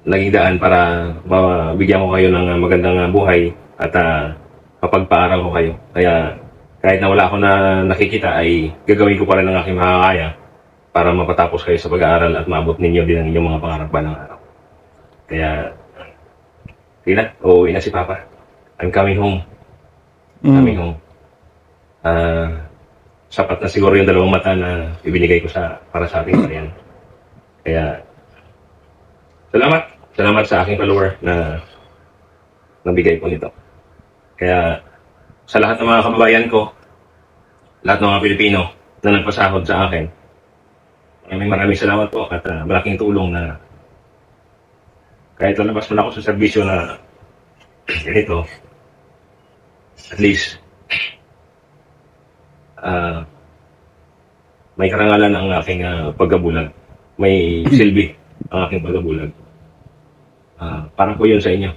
naging daan para mabigyan ko kayo ng magandang buhay at mapagpaaral ko kayo. Kaya kahit na wala ako na nakikita, ay gagawin ko pa rin ang aking makakaya para mapatapos kayo sa pag-aaral at maabot ninyo din ang inyong mga pangarap ng araw. Kaya, Tina, uuwi na si Papa. I'm coming home. Coming home. Sapat na siguro yung 2 mata na ibinigay ko para sa ating bayan. Kaya, salamat. Salamat sa aking follower na nagbigay po nito. Kaya, sa lahat ng mga kababayan ko, lahat ng mga Pilipino na nagpasahod sa akin, maraming salamat po at malaking tulong na kahit lalabas mo na ako sa serbisyo na ganito, at least may karangalan ang aking pagkabulag. May silbi ang aking pagkabulag. Para po yun sa inyo.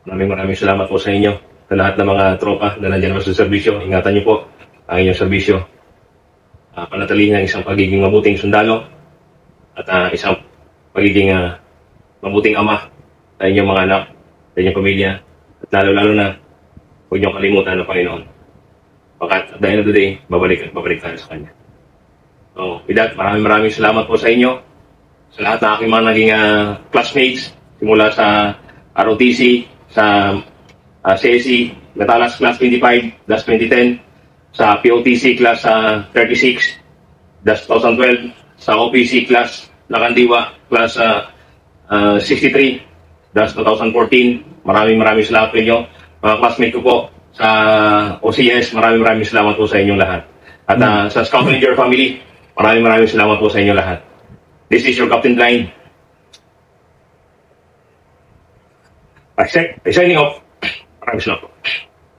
Maraming salamat po sa inyo, sa lahat ng mga tropa na nandiyan sa serbisyo. Ingatan niyo po ang inyong serbisyo. Panatilihin ang isang pagiging mabuting sundalo at isang pagiging mabuting ama sa inyong mga anak, sa inyong pamilya, at lalo na huwag niyong kalimutan ng Panginoon. At the end of the day, babalik tayo sa Kanya. So, with that, maraming salamat po sa inyo, sa lahat ng aking mga naging classmates, simula sa ROTC, sa CSE, Matalas Class 25, DAS 2010, sa POTC Class 36, DAS 2012, sa OPC Class Lakandiwa, Class 63, DAS 2014. Maraming salamat po inyo. Mga classmate ko po sa OCS, maraming salamat po sa inyong lahat. At sa Scout Ranger family, maraming salamat po sa inyong lahat. This is your Captain Blind. Signing off. Maraming salamat po.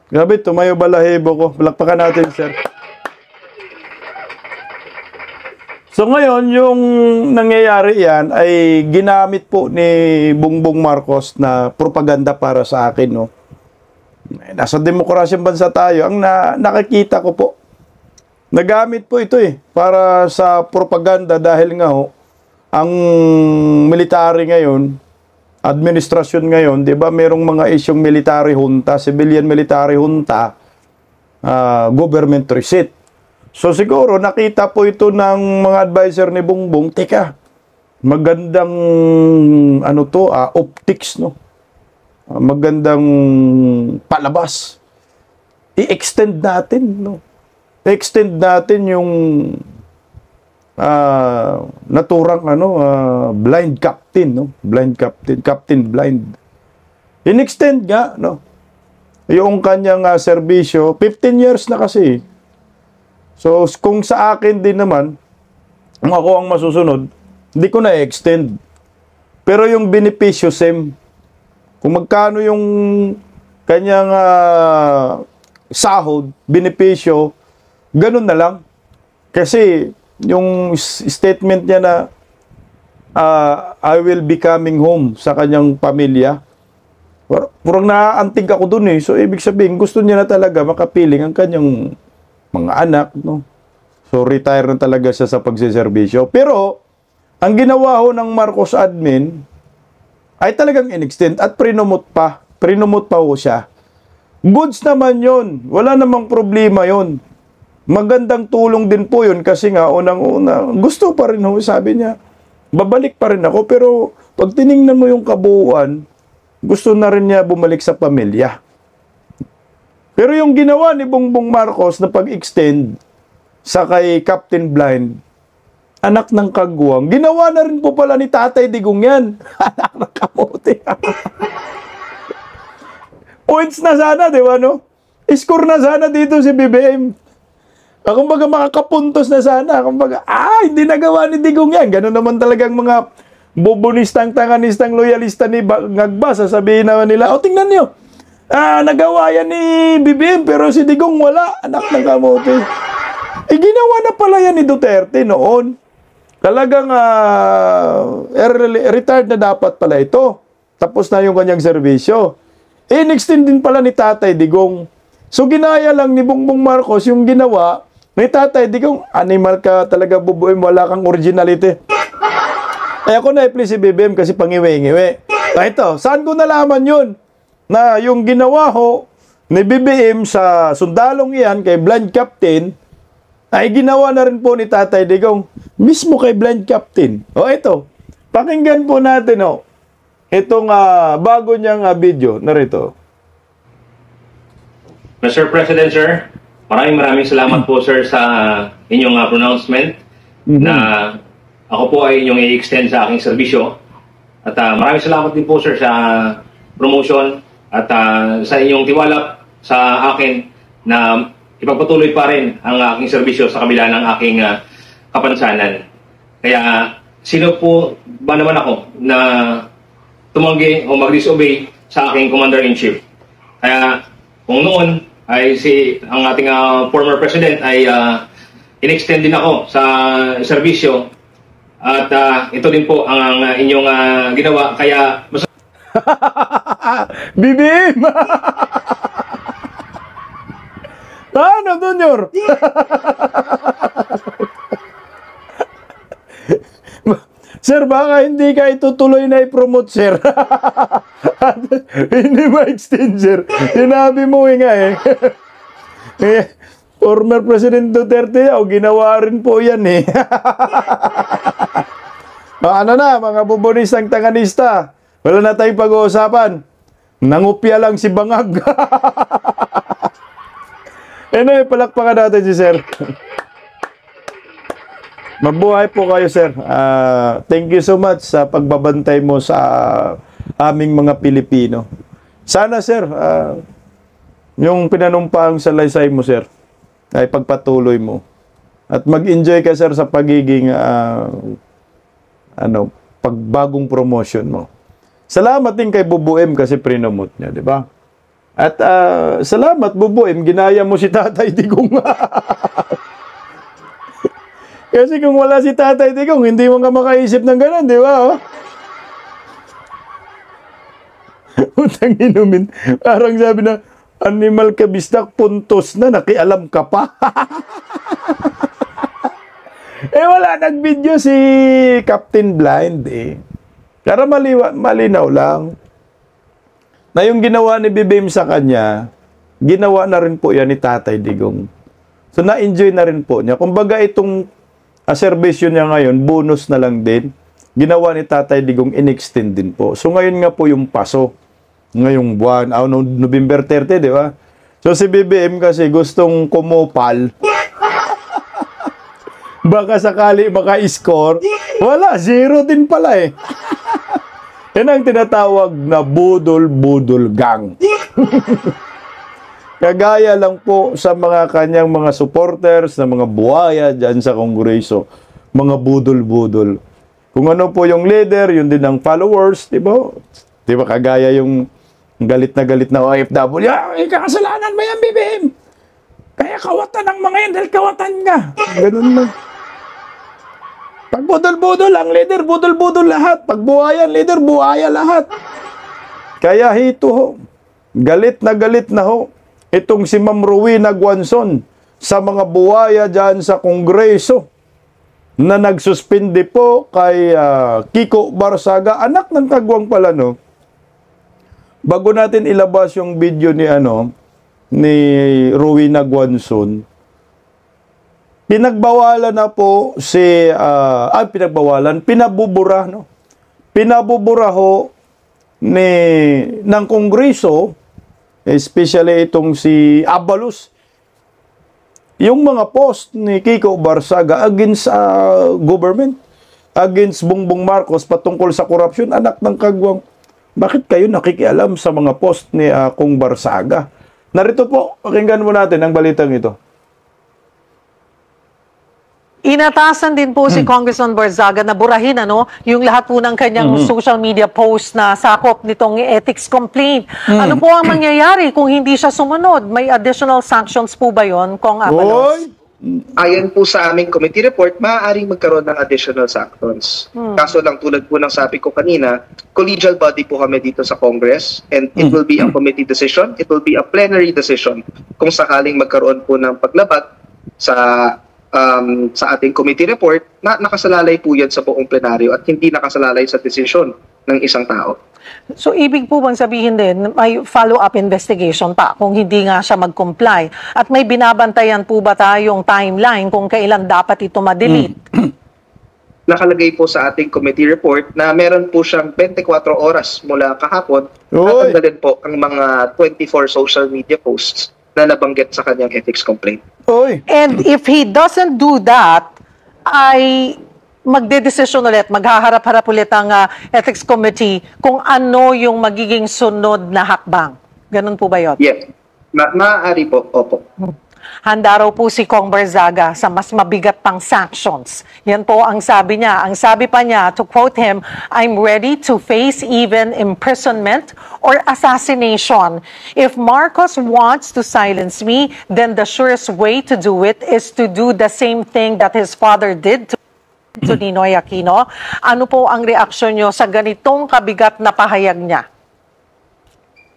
Grabe, tumayo balahibo ko. Palakpakan natin, sir. So ngayon, yung nangyayari yan ay ginamit po ni Bongbong Marcos na propaganda para sa akin, no? Nasa demokrasyang bansa tayo. Ang nakikita ko po, nagamit po ito para sa propaganda dahil nga ang military ngayon, administrasyon ngayon, 'di ba, merong mga isyong military junta, civilian military junta, government receipt. So siguro nakita po ito ng mga advisor ni Bongbong, teka, magandang optics, no? Magandang palabas. I-extend natin, no? I-extend natin yung naturang blind captain, no? Captain blind. In-extend nga, no? Yung kanyang serbisyo, 15 years na kasi. So, kung sa akin din naman, kung ako ang masusunod, hindi ko na i-extend. Pero yung benepisyo, same. Kung magkano yung kanyang sahod, benepisyo, ganun na lang. Kasi, yung statement niya na I will be coming home sa kanyang pamilya, purang naaantig ako dun So, ibig sabihin, gusto niya na talaga makapiling ang kanyang mga anak, no? So, retire na talaga siya sa pagsiservisyo. Pero, ang ginawa ho ng Marcos admin ay talagang in-extend at prinomote pa. Prinomote pa ho siya. Goods naman yon. Wala namang problema yon. Magandang tulong din po yun kasi nga, unang-una, gusto pa rin ho, sabi niya. Babalik pa rin ako, pero pag tiningnan mo yung kabuuan, gusto na rin niya bumalik sa pamilya. Pero yung ginawa ni Bongbong Marcos na pag-extend sa kay Captain Blind, anak ng kagwang, ginawa na rin po pala ni Tatay Digong yan. Anak ng kamote. Points na sana, di ba, no? Score na sana dito si BBM. Kumbaga makakapuntos na sana. Kumbaga, hindi nagawa ni Digong yan. Ganun naman talagang mga bobonistang, tanganistang, loyalista ni Ngagba. Sasabihin naman nila, tingnan nyo. Nagawa yan ni BBM pero si Digong wala. Anak ng kamote. Ginawa na pala yan ni Duterte noon. Talagang retired na dapat pala ito. Tapos na yung kanyang serbisyo. In-extend din pala ni Tatay Digong. So ginaya lang ni Bongbong Marcos yung ginawa ni Tatay Digong. Animal ka talaga, bubuin, wala kang originality. Ako na-apply si BBM kasi pangiwi-ngiwi. Ito, saan ko nalaman yun? Na yung ginawa ho ni BBM sa sundalong iyan kay Blind Captain, ay ginawa na rin po ni Tatay Digong mismo kay Blind Captain. Ito, pakinggan po natin itong bago niyang video. Narito. Mr. President, sir, maraming salamat po, sir, sa inyong pronouncement na ako po ay inyong i-extend sa aking serbisyo. At maraming salamat din po, sir, sa promotion at sa inyong tiwala sa akin na ipagpatuloy pa rin ang aking serbisyo sa kabila ng aking kapansanan. Kaya sino po ba naman ako na tumanggi o mag-disobey sa aking Commander-in-Chief? Kaya kung noon ay ang ating former president ay in-extend din ako sa serbisyo at ito din po ang inyong ginawa. Kaya BBM! Ano, Junior? Sir, baka hindi ka itutuloy na i-promote, sir. Hindi ma-extend, sir. Sinabi mo nga former President Duterte, ginawa rin po yan Ano na, mga bubonistang tanganista, wala na tayong pag-uusapan. Nangupya lang si Bangag. Palakpakan natin si sir. Mabuhay po kayo, sir. Thank you so much sa pagbabantay mo sa aming mga Pilipino. Sana, sir, yung pinanumpang salaysay mo, sir, ay pagpatuloy mo. At mag-enjoy ka, sir, sa pagiging pagbagong promotion mo. Salamat din kay Bubuem kasi prinomote niya, di ba? At salamat, Bubuem, ginaya mo si Tatay Digong. Kasi kung wala si Tatay Digong, hindi mo ka makaisip ng gano'n, di ba? Utang inumin. Parang sabi na, animal ka bistak, puntos na, nakialam ka pa. Wala nag-video si Captain Blind Para malinaw lang na yung ginawa ni BBM sa kanya, ginawa na rin po yan ni Tatay Digong. So na-enjoy na rin po niya. Kumbaga itong serbisyo niya ngayon, bonus na lang din. Ginawa ni Tatay Digong, in-extend din po. So ngayon nga po yung paso. Ngayong buwan, November 30, di ba? So si BBM kasi gustong kumupal. Baka sakali maka-score. Wala, 0 din pala Yan ang tinatawag na budol-budol gang. Kagaya lang po sa mga kanyang mga supporters na mga buhaya dyan sa Kongreso. Mga budol-budol. Kung ano po yung leader, yun din ang followers, di ba? Di ba kagaya yung galit na OFW. Kasalanan mo yan, BBM. Kaya kawatan ng mga yan dahil kawatan ka. Ganun lang. Pag budol-budol, ang leader, budol-budol lahat. Pag buhayan, leader, buhaya lahat. Kaya hito ho, galit na ho, itong si Ma'am Rowena Guanzon sa mga buhaya dyan sa Kongreso na nagsuspindi po kay Kiko Barsaga, anak ng kagwang pala, no? Bago natin ilabas yung video ni Rowena Guanzon, pinagbawalan na po pinabubura, no? Pinabubura ho ng Kongreso, especially itong si Abalos, yung mga post ni Kiko Barsaga against government, against Bongbong Marcos patungkol sa korupsyon, anak ng kagwang. Bakit kayo nakikialam sa mga post ni Kong Barsaga? Narito po, pakinggan mo natin ang balitang ito. Inatasan din po si Congressman Barzaga na burahin yung lahat po ng kanyang social media post na sakop nitong ethics complaint. Ano po ang mangyayari kung hindi siya sumunod? May additional sanctions po ba yon, Kong Abalos? Ayon po sa aming committee report, maaaring magkaroon ng additional sanctions. Kaso lang tulad po ng sabi ko kanina, collegial body po kami dito sa Congress and it will be a committee decision, it will be a plenary decision kung sakaling magkaroon po ng paglabag sa ating committee report na nakasalalay po yan sa buong plenaryo at hindi nakasalalay sa desisyon ng isang tao. So, ibig po bang sabihin din, may follow-up investigation pa kung hindi nga siya mag-comply? At may binabantayan po ba tayong timeline kung kailan dapat ito ma-delete? Nakalagay po sa ating committee report na meron po siyang 24 oras mula kahapon at tanggalin po ang mga 24 social media posts na nabanggit sa kanyang ethics complaint. And if he doesn't do that, ay magdedesisyon ulit, maghaharap-harap ulit ang ethics committee kung ano yung magiging sunod na hakbang. Ganun po ba yun? Yes. Maaari po, opo. Handa raw po si Kong Barzaga sa mas mabigat pang sanctions. Yan po ang sabi niya. Ang sabi pa niya, to quote him, I'm ready to face even imprisonment or assassination. If Marcos wants to silence me, then the surest way to do it is to do the same thing that his father did to Ninoy Aquino. Ano po ang reaksyon nyo sa ganitong kabigat na pahayag niya?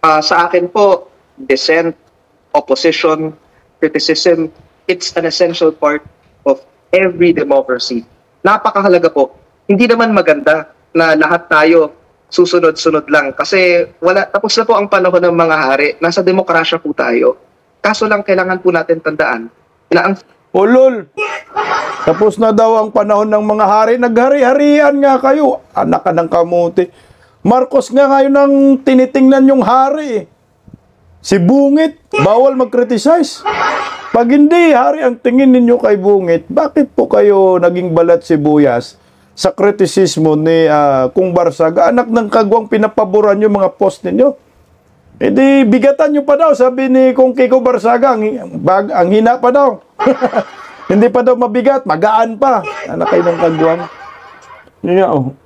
Sa akin po, dissent, opposition, criticism, it's an essential part of every democracy. Napakahalaga po. Hindi naman maganda na lahat tayo susunod-sunod lang kasi tapos na po ang panahon ng mga hari. Nasa demokrasya po tayo. Kaso lang kailangan po natin tandaan na ang Ulol! Tapos na daw ang panahon ng mga hari. Naghari-harian nga kayo. Anak ka ng kamuti. Marcos nga ngayon ang tinitingnan yung hari. Si Bungit, bawal mag-criticize. Pag hindi hari ang tingin ninyo kay Bungit, bakit po kayo naging balat sibuyas sa kritisismo ni Kong Barzaga? Anak ng kagwang pinapaboran yung mga post ninyo. E di, bigatan nyo pa daw, sabi ni Kong Kiko Barzaga, ang hina pa daw. Hindi pa daw mabigat, magaan pa. Anak kayo ng kagwang.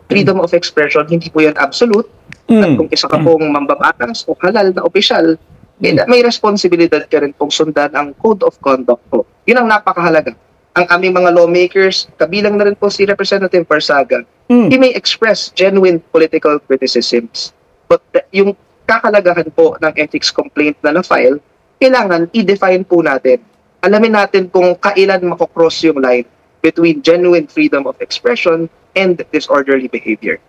Freedom of expression, hindi po yan absolute. At kung isa ka pong mambabatas o halal na opisyal, may responsibilidad ka rin pong sundan ang code of conduct po. Yun ang napakahalaga. Ang aming mga lawmakers, kabilang na rin po si Representative Barzaga, he may express genuine political criticisms. But yung kakalagahan po ng ethics complaint na na-file, kailangan i-define po natin. Alamin natin kung kailan makocross yung line between genuine freedom of expression and disorderly behavior.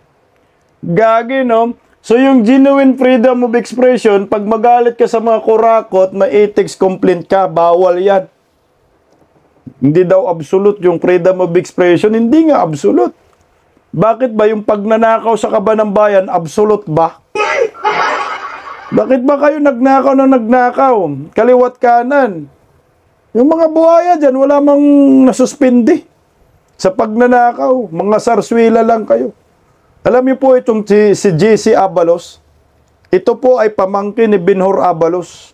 Gagi, no? So yung genuine freedom of expression, pag magalit ka sa mga kurakot, may ethics complaint ka, bawal yan. Hindi daw absolute yung freedom of expression, hindi nga absolute. Bakit ba yung pagnanakaw sa kaban ng bayan, absolute ba? Bakit ba kayo nagnakaw na nagnakaw? Kaliwat kanan. Yung mga buhaya dyan, wala mang nasuspindi sa pagnanakaw. Mga sarswila lang kayo. Alam niyo po itong si JC Abalos. Ito po ay pamangkin ni Binhor Abalos.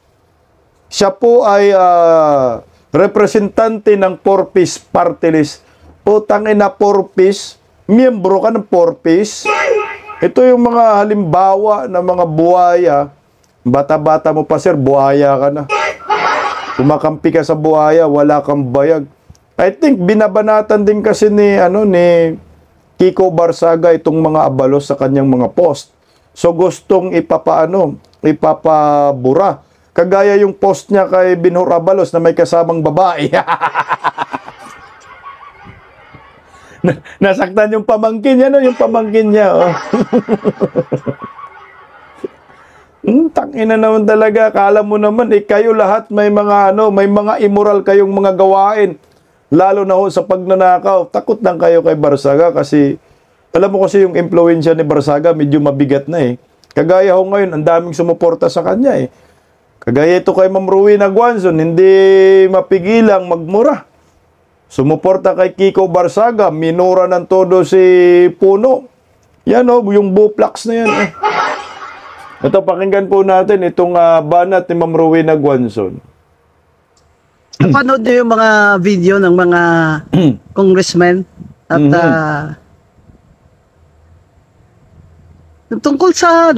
Siya po ay representante ng 4-piece party list. Putangin na 4-piece. Miyembro ka ng 4-piece. Ito yung mga halimbawa ng mga buhaya. Bata-bata mo pa, sir, buhaya ka na. Kumakampi ka sa buhaya, wala kang bayag. I think binabanatan din kasi ni Kiko Barzaga itong mga Abalos sa kanyang mga post. So gustong ipapabura. Kagaya yung post niya kay Binhor Abalos na may kasamang babae. Nasaktan yung pamangkin niya, yung pamangkin niya. Oh. Tangina naman talaga, kala mo naman kayo lahat may mga may mga immoral kayong mga gawain. Lalo na ho sa pagnanakaw. Takot lang kayo kay Barzaga kasi alam mo kasi yung impluwensya ni Barzaga medyo mabigat na eh. Kagaya ho ngayon, ang daming sumuporta sa kanya eh. Kagaya ito kay Ma'am Rowena Guanzon, hindi mapigilang magmura. Sumuporta kay Kiko Barzaga, minura ng todo si Puno. Yan o, yung buplax na yan eh. Ito, pakinggan po natin itong banat ni Ma'am Rowena Guanzon. Napanood niyo yung mga video ng mga congressmen at tungkol sa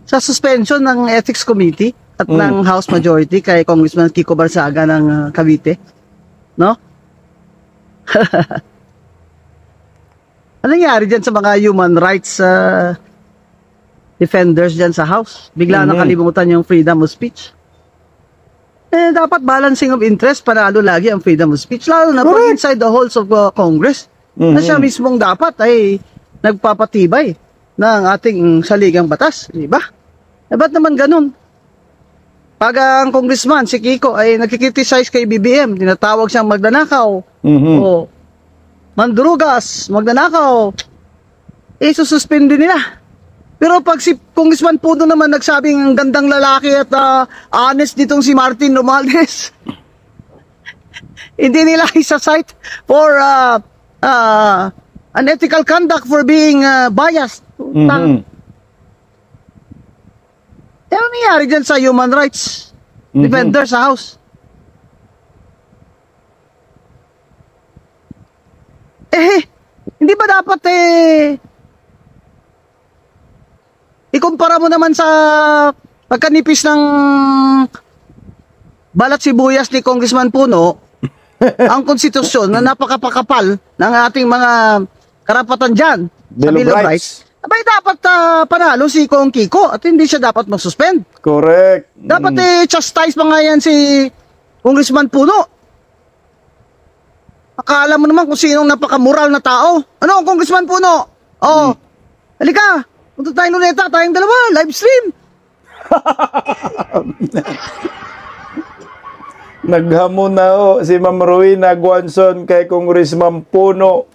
sa suspension ng Ethics Committee at ng House Majority kay Congressman Kiko Barzaga ng Cavite. No? Ano nangyari dyan sa mga human rights defenders dyan sa House? Bigla nakalimutan yung freedom of speech. Dapat balancing of interest, panalo lagi ang freedom of speech. Lalo na pag inside the halls of Congress. Na siya mismong dapat ay nagpapatibay ng ating saligang batas. Diba? Ba't naman ganun? Pag ang congressman, si Kiko, ay nagkikriticize kay BBM, tinatawag siyang magnanakaw, o mandurugas, magnanakaw, sususpindi nila. Pero pag si Congressman Puno naman nagsabing ang gandang lalaki at honest nitong si Martin Romualdez, hindi nila isa-cite for unethical conduct for being biased. Ano nangyari dyan sa human rights defender sa House? Hindi ba dapat ikumpara mo naman sa pagkanipis ng balat sibuyas ni Congressman Puno ang konstitusyon na napakapakapal ng ating mga karapatan dyan sa Bill of Rights. Abay, dapat panalo si Kong Kiko at hindi siya dapat mag-suspend. Correct. Dapat chastise pa nga yan si Congressman Puno. Akala mo naman kung sinong napaka-moral na tao. Ano, Congressman Puno? Halika, punta tayong luneta, tayong dalawa, live stream. Naghamon na si Ma'am Rowena Guanzon kay Congressman Puno.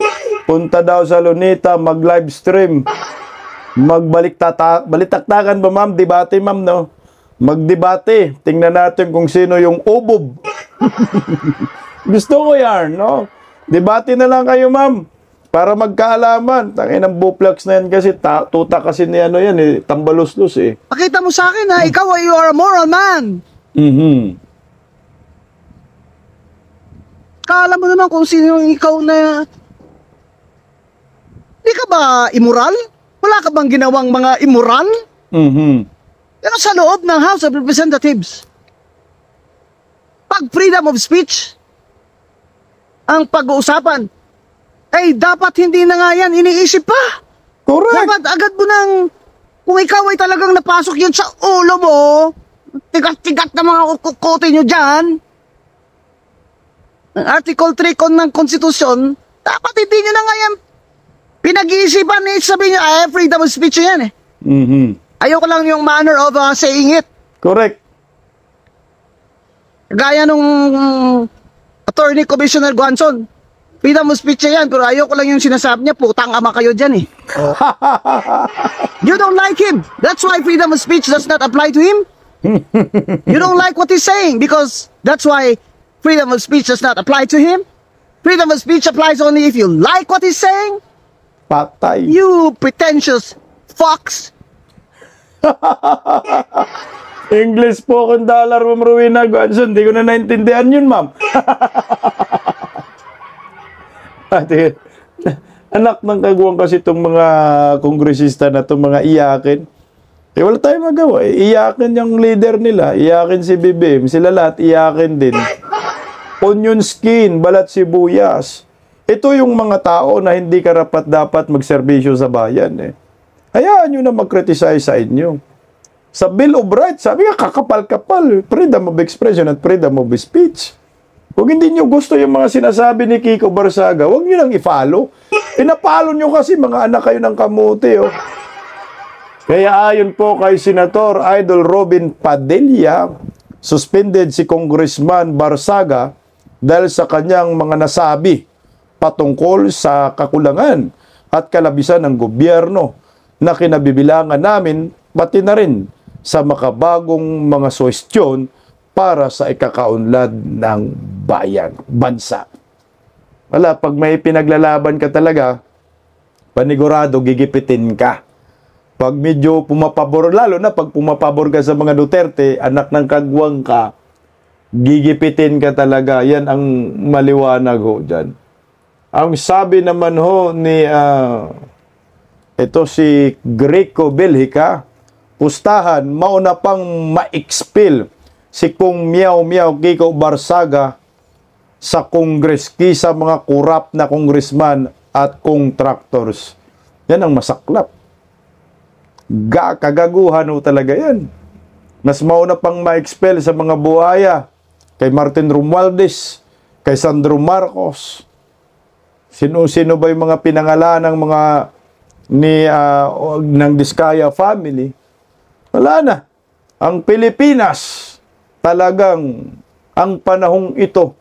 Punta daw sa Luneta, mag-live stream. Balitaktakan ba, ma'am? Debate, ma'am, no? Magdebate. Tingnan natin kung sino yung ubob. Gusto ko yan, no? Debate na lang kayo, ma'am. Para magkaalaman. Tangin ng buplex na yan kasi, tuta kasi ni ano yan, tambalos-los, Pakita mo sa akin, ikaw ay you are a moral man. Kala mo naman kung sino yung ikaw na... Di ka ba immoral? Wala ka bang ginawang mga immoral? Pero sa loob ng House of Representatives, pag freedom of speech ang pag-uusapan, ay dapat hindi na nga yan iniisip pa. Correct. Dapat agad mo nang, kung ikaw ay talagang napasok yun sa ulo mo, tigat-tigat na mga kukote nyo dyan, ang Article 3 ng Konstitusyon, dapat hindi nyo na nga yan pinag-iisipan sabi niya, freedom of speech yan Ayoko lang yung manner of saying it. Correct. Gaya nung Attorney Commissioner Guanzon, freedom of speech yan, pero ayoko lang yung sinasabi niya, putang ama kayo dyan You don't like him. That's why freedom of speech does not apply to him. You don't like what he's saying because that's why freedom of speech does not apply to him. Freedom of speech applies only if you like what he's saying. Patay. You pretentious fox. English po kung dollar, Ma'am Rowena Guanzon. Hindi ko na naintindihan yun, ma'am. Anak ng kagawang kasi itong mga kongresista na itong mga iyakin. Wala tayong magawa. Iyakin yung leader nila. Iyakin si BBM. Sila lahat iyakin din. Onion skin, balat sibuyas. Ito yung mga tao na hindi karapat-dapat magserbisyo sa bayan. Hayaan nyo na mag-criticize sa inyo. Sa Bill of Rights, sabi nga, kakapal-kapal. Freedom of expression at freedom of speech. Kung hindi nyo gusto yung mga sinasabi ni Kiko Barsaga, huwag nyo lang i-follow. Pinapalo nyo kasi mga anak kayo ng kamuti. Kaya ayon po kay Senator Idol Robin Padilla, suspended si Congressman Barsaga dahil sa kanyang mga nasabi patungkol sa kakulangan at kalabisan ng gobyerno na kinabibilangan namin, pati na rin sa makabagong mga suwestyon para sa ikakaunlad ng bansa. Wala, pag may pinaglalaban ka talaga, panigurado gigipitin ka. Pag medyo pumapabor, lalo na pag pumapabor ka sa mga Duterte, anak ng kagwang ka, gigipitin ka talaga. Yan ang maliwanag ho dyan. Ang sabi naman ho ni ito si Greco Belhica, pustahan, mauna pang ma-expel si Kung Miao Miao Kiko Barsaga sa Congress kisa mga corrupt na congressman at contractors. Yan ang masaklap. Kagaguhan ho talaga yan. Mas mauna pang ma-expel sa mga buhaya kay Martin Romualdez, kay Sandro Marcos. Sino ba yung mga pinangalan ng mga ng Diskaya family? Wala na. Ang Pilipinas, talagang ang panahong ito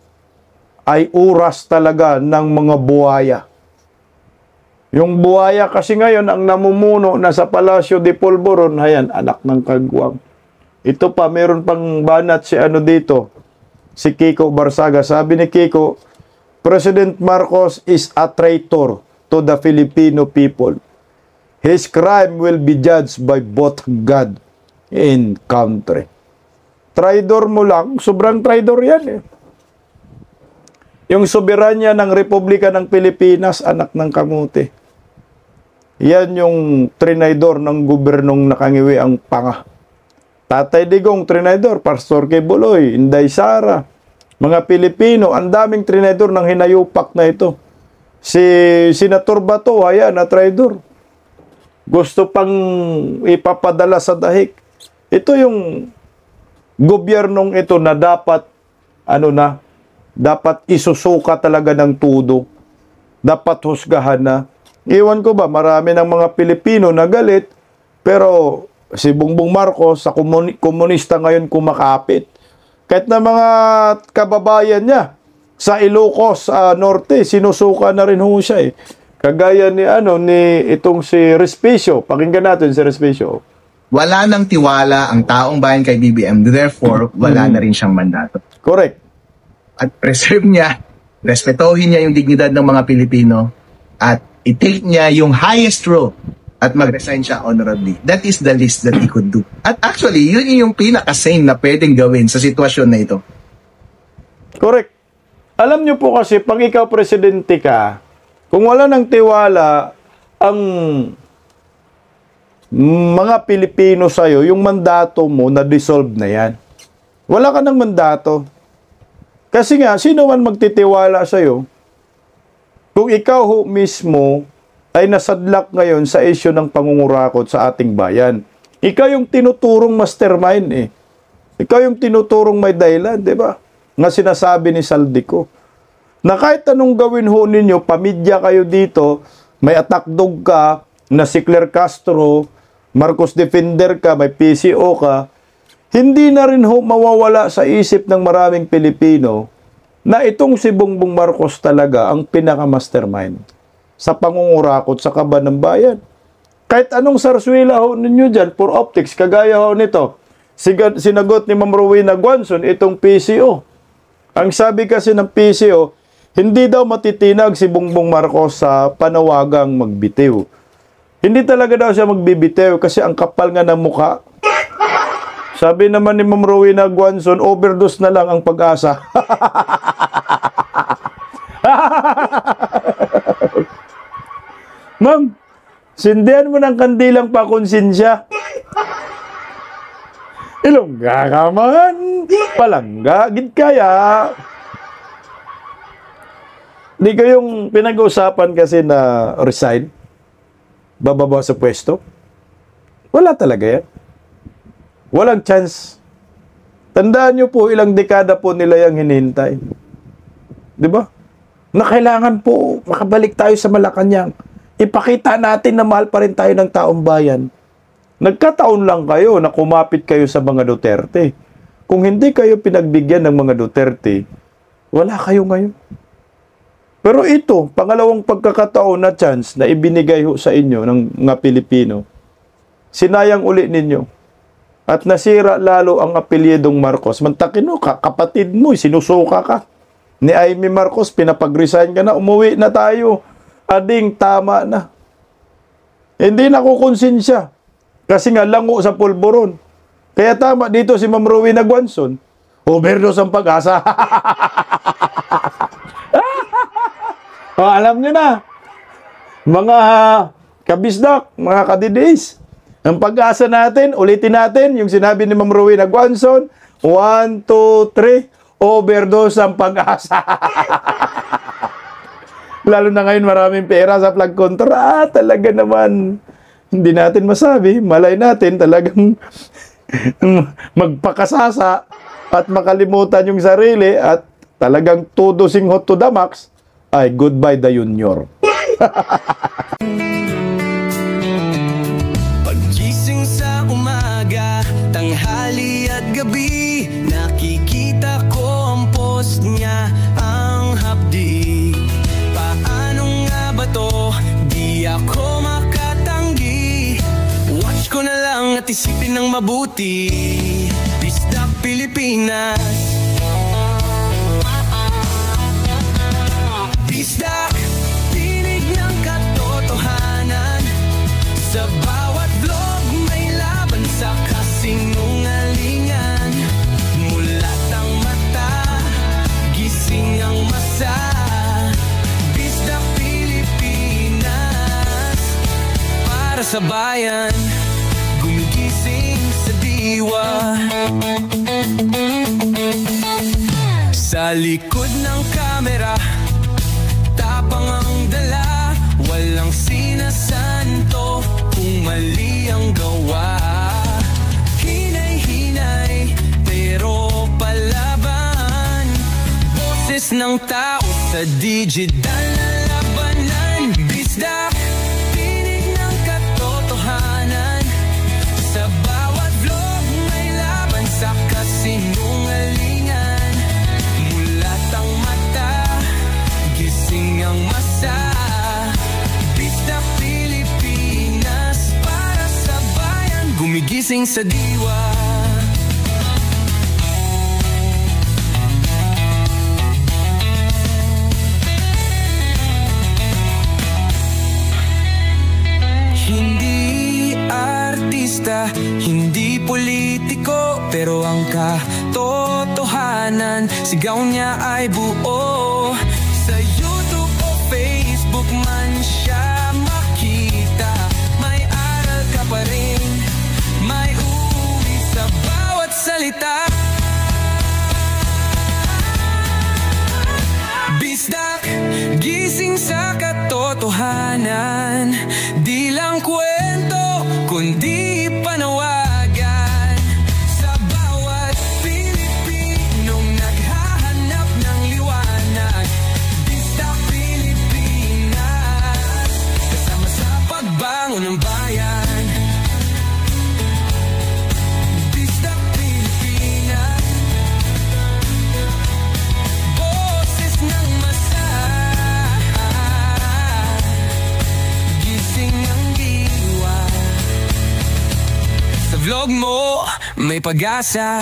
ay oras talaga ng mga buhaya. Yung buhaya kasi ngayon ang namumuno na sa Palacio de Polvoron, ayan, anak ng kagwang. Ito pa, meron pang banat si dito, si Kiko Barsaga. Sabi ni Kiko, President Marcos is a traitor to the Filipino people. His crime will be judged by both God and country. Traidor mo lang, sobrang traidor yan eh. Yung soberanya ng Republika ng Pilipinas, anak ng kamuti. Yan yung trinaidor ng gobernong nakangiwi ang panga. Tatay Digong, trinaidor. Pastor Kibuloy, Inday Sara. Mga Pilipino, ang daming trinaidor ng hinayupak na ito. Si Senator Bato, ayan, na traidor. Gusto pang ipapadala sa dahig. Ito yung gobyernong ito na dapat, dapat isusuka talaga ng tudo. Dapat husgahan na. Iwan ko ba, marami ng mga Pilipino na galit, pero si Bongbong Marcos sa komunista ngayon kumakapit. Kahit na mga kababayan niya sa Ilocos Norte, sinusuka na rin ho siya eh. Kagaya ni itong si Respicio. Pakinggan natin si Respicio. Wala nang tiwala ang taong bayan kay BBM, therefore wala na rin siyang mandato. Correct. At preserve niya, respetohin niya yung dignidad ng mga Pilipino at i-take niya yung highest role at mag-resign siya honorably. That is the least that he could do. At actually, yun yung pinaka-sane na pwedeng gawin sa sitwasyon na ito. Correct. Alam niyo po kasi, pag ikaw presidente ka, kung wala ng tiwala ang mga Pilipino sa'yo, yung mandato mo, na-dissolve na yan. Wala ka ng mandato. Kasi nga, sino man magtitiwala sa'yo, kung ikaw mismo ay nasadlak ngayon sa isyu ng pangungurakot sa ating bayan. Ikaw yung tinuturong mastermind eh. Ikaw yung tinuturong may dahilan, di ba? Nga sinasabi ni Saldico. Na kahit anong gawin ho ninyo, pamidya kayo dito, may attack dog ka, na si Claire Castro, Marcos Defender ka, may PCO ka, hindi na rin ho mawawala sa isip ng maraming Pilipino na itong si Bongbong Marcos talaga ang pinaka-mastermind sa pangungurakot sa kaban ng bayan. Kahit anong sarswila ho ninyo dyan, for optics, kagaya ho nito, sinagot ni Ma'am Rowena Guanzon, itong PCO. Ang sabi kasi ng PCO, hindi daw matitinag si Bongbong Marcos sa panawagang magbitiw. Hindi talaga daw siya magbibitiw kasi ang kapal nga ng mukha. Sabi naman ni Ma'am Rowena Guanzon, overdose na lang ang pag-asa. Ma'am, sindihan mo ng kandilang pakonsensya. Ilongga ka man, palangga, gid kaya. Di kayong pinag-uusapan kasi na resign, bababa sa pwesto? Wala talaga yan. Walang chance. Tandaan nyo po, ilang dekada po nila yung hinihintay. Di ba? Na kailangan po makabalik tayo sa Malacanang. Ipakita natin na mahal pa rin tayo ng taong bayan. Nagkataon lang kayo na kumapit kayo sa mga Duterte. Kung hindi kayo pinagbigyan ng mga Duterte, wala kayo ngayon. Pero ito, pangalawang pagkakataon na chance na ibinigay ho sa inyo ng mga Pilipino, sinayang uli ninyo. At nasira lalo ang apelyedong Marcos. Mantakin mo, kapatid mo, sinusuka ka. Ni Amy Marcos, pinapag-resign ka na, umuwi na tayo. Ading, tama na. Hindi na kukonsensya. Kasi nga, lango sa pulburon. Kaya tama dito si Ma'am Rowena Guanzon. Overdose ang pag-asa. Alam nyo na. Mga kabisdak, mga kadidays. Ang pag-asa natin, ulitin natin yung sinabi ni Ma'am Rowena Guanzon. 1, 2, 3. overdose ang pag-asa. Lalo na ngayon maraming pera sa flood control. Talaga naman. Hindi natin masabi. Malay natin talagang magpakasasa at makalimutan yung sarili at talagang tudosing hot to the max. Ay, goodbye the junior. Paggising sa umaga, tanghali at gabi, nakikita ko ang post niya, ang hapdi. Paano nga ba to? Di ako makatanggi. Watch ko na lang at isipin ng mabuti. Bisdak Pilipinas. Bisdak, tinig ng katotohanan. Sa bawat vlog may laban sa kasinungalingan. Mulat ang mata, gising ang masa. Bisdak Pilipinas, para sa bayan, gumigising sa diwa. Sa likod ng kamera, tapang ang dala, walang sinasanto kung mali ang gawa. Hinay-hinay, pero palaban. Boses ng tao sa digital na labanan. Bisdak, tinig ng katotohanan. Sa bawat vlog may laban sa kasinungalingan. Mulat ang mata, gising ang masa. Bisdak Pilipinas, para sa bayan, gumigising sa diwa. Hindi artista, hindi politiko, pero ang katotohanan, sigaw niya ay buo. Sa YouTube o Facebook man siya makita, may aral ka pa rin, may uwi sa bawat salita. Bisdak, gising sa katotohanan. Di lang kwento, kundi panawagan. Sa bawat Pilipinong naghahanap ng liwanag. Bisdak Pilipinas, kasama sa pagbangon ng bayan. Bisdak Pilipinas, boses ng masa. Gising ang diwa. Sa vlog mo may pag-asa.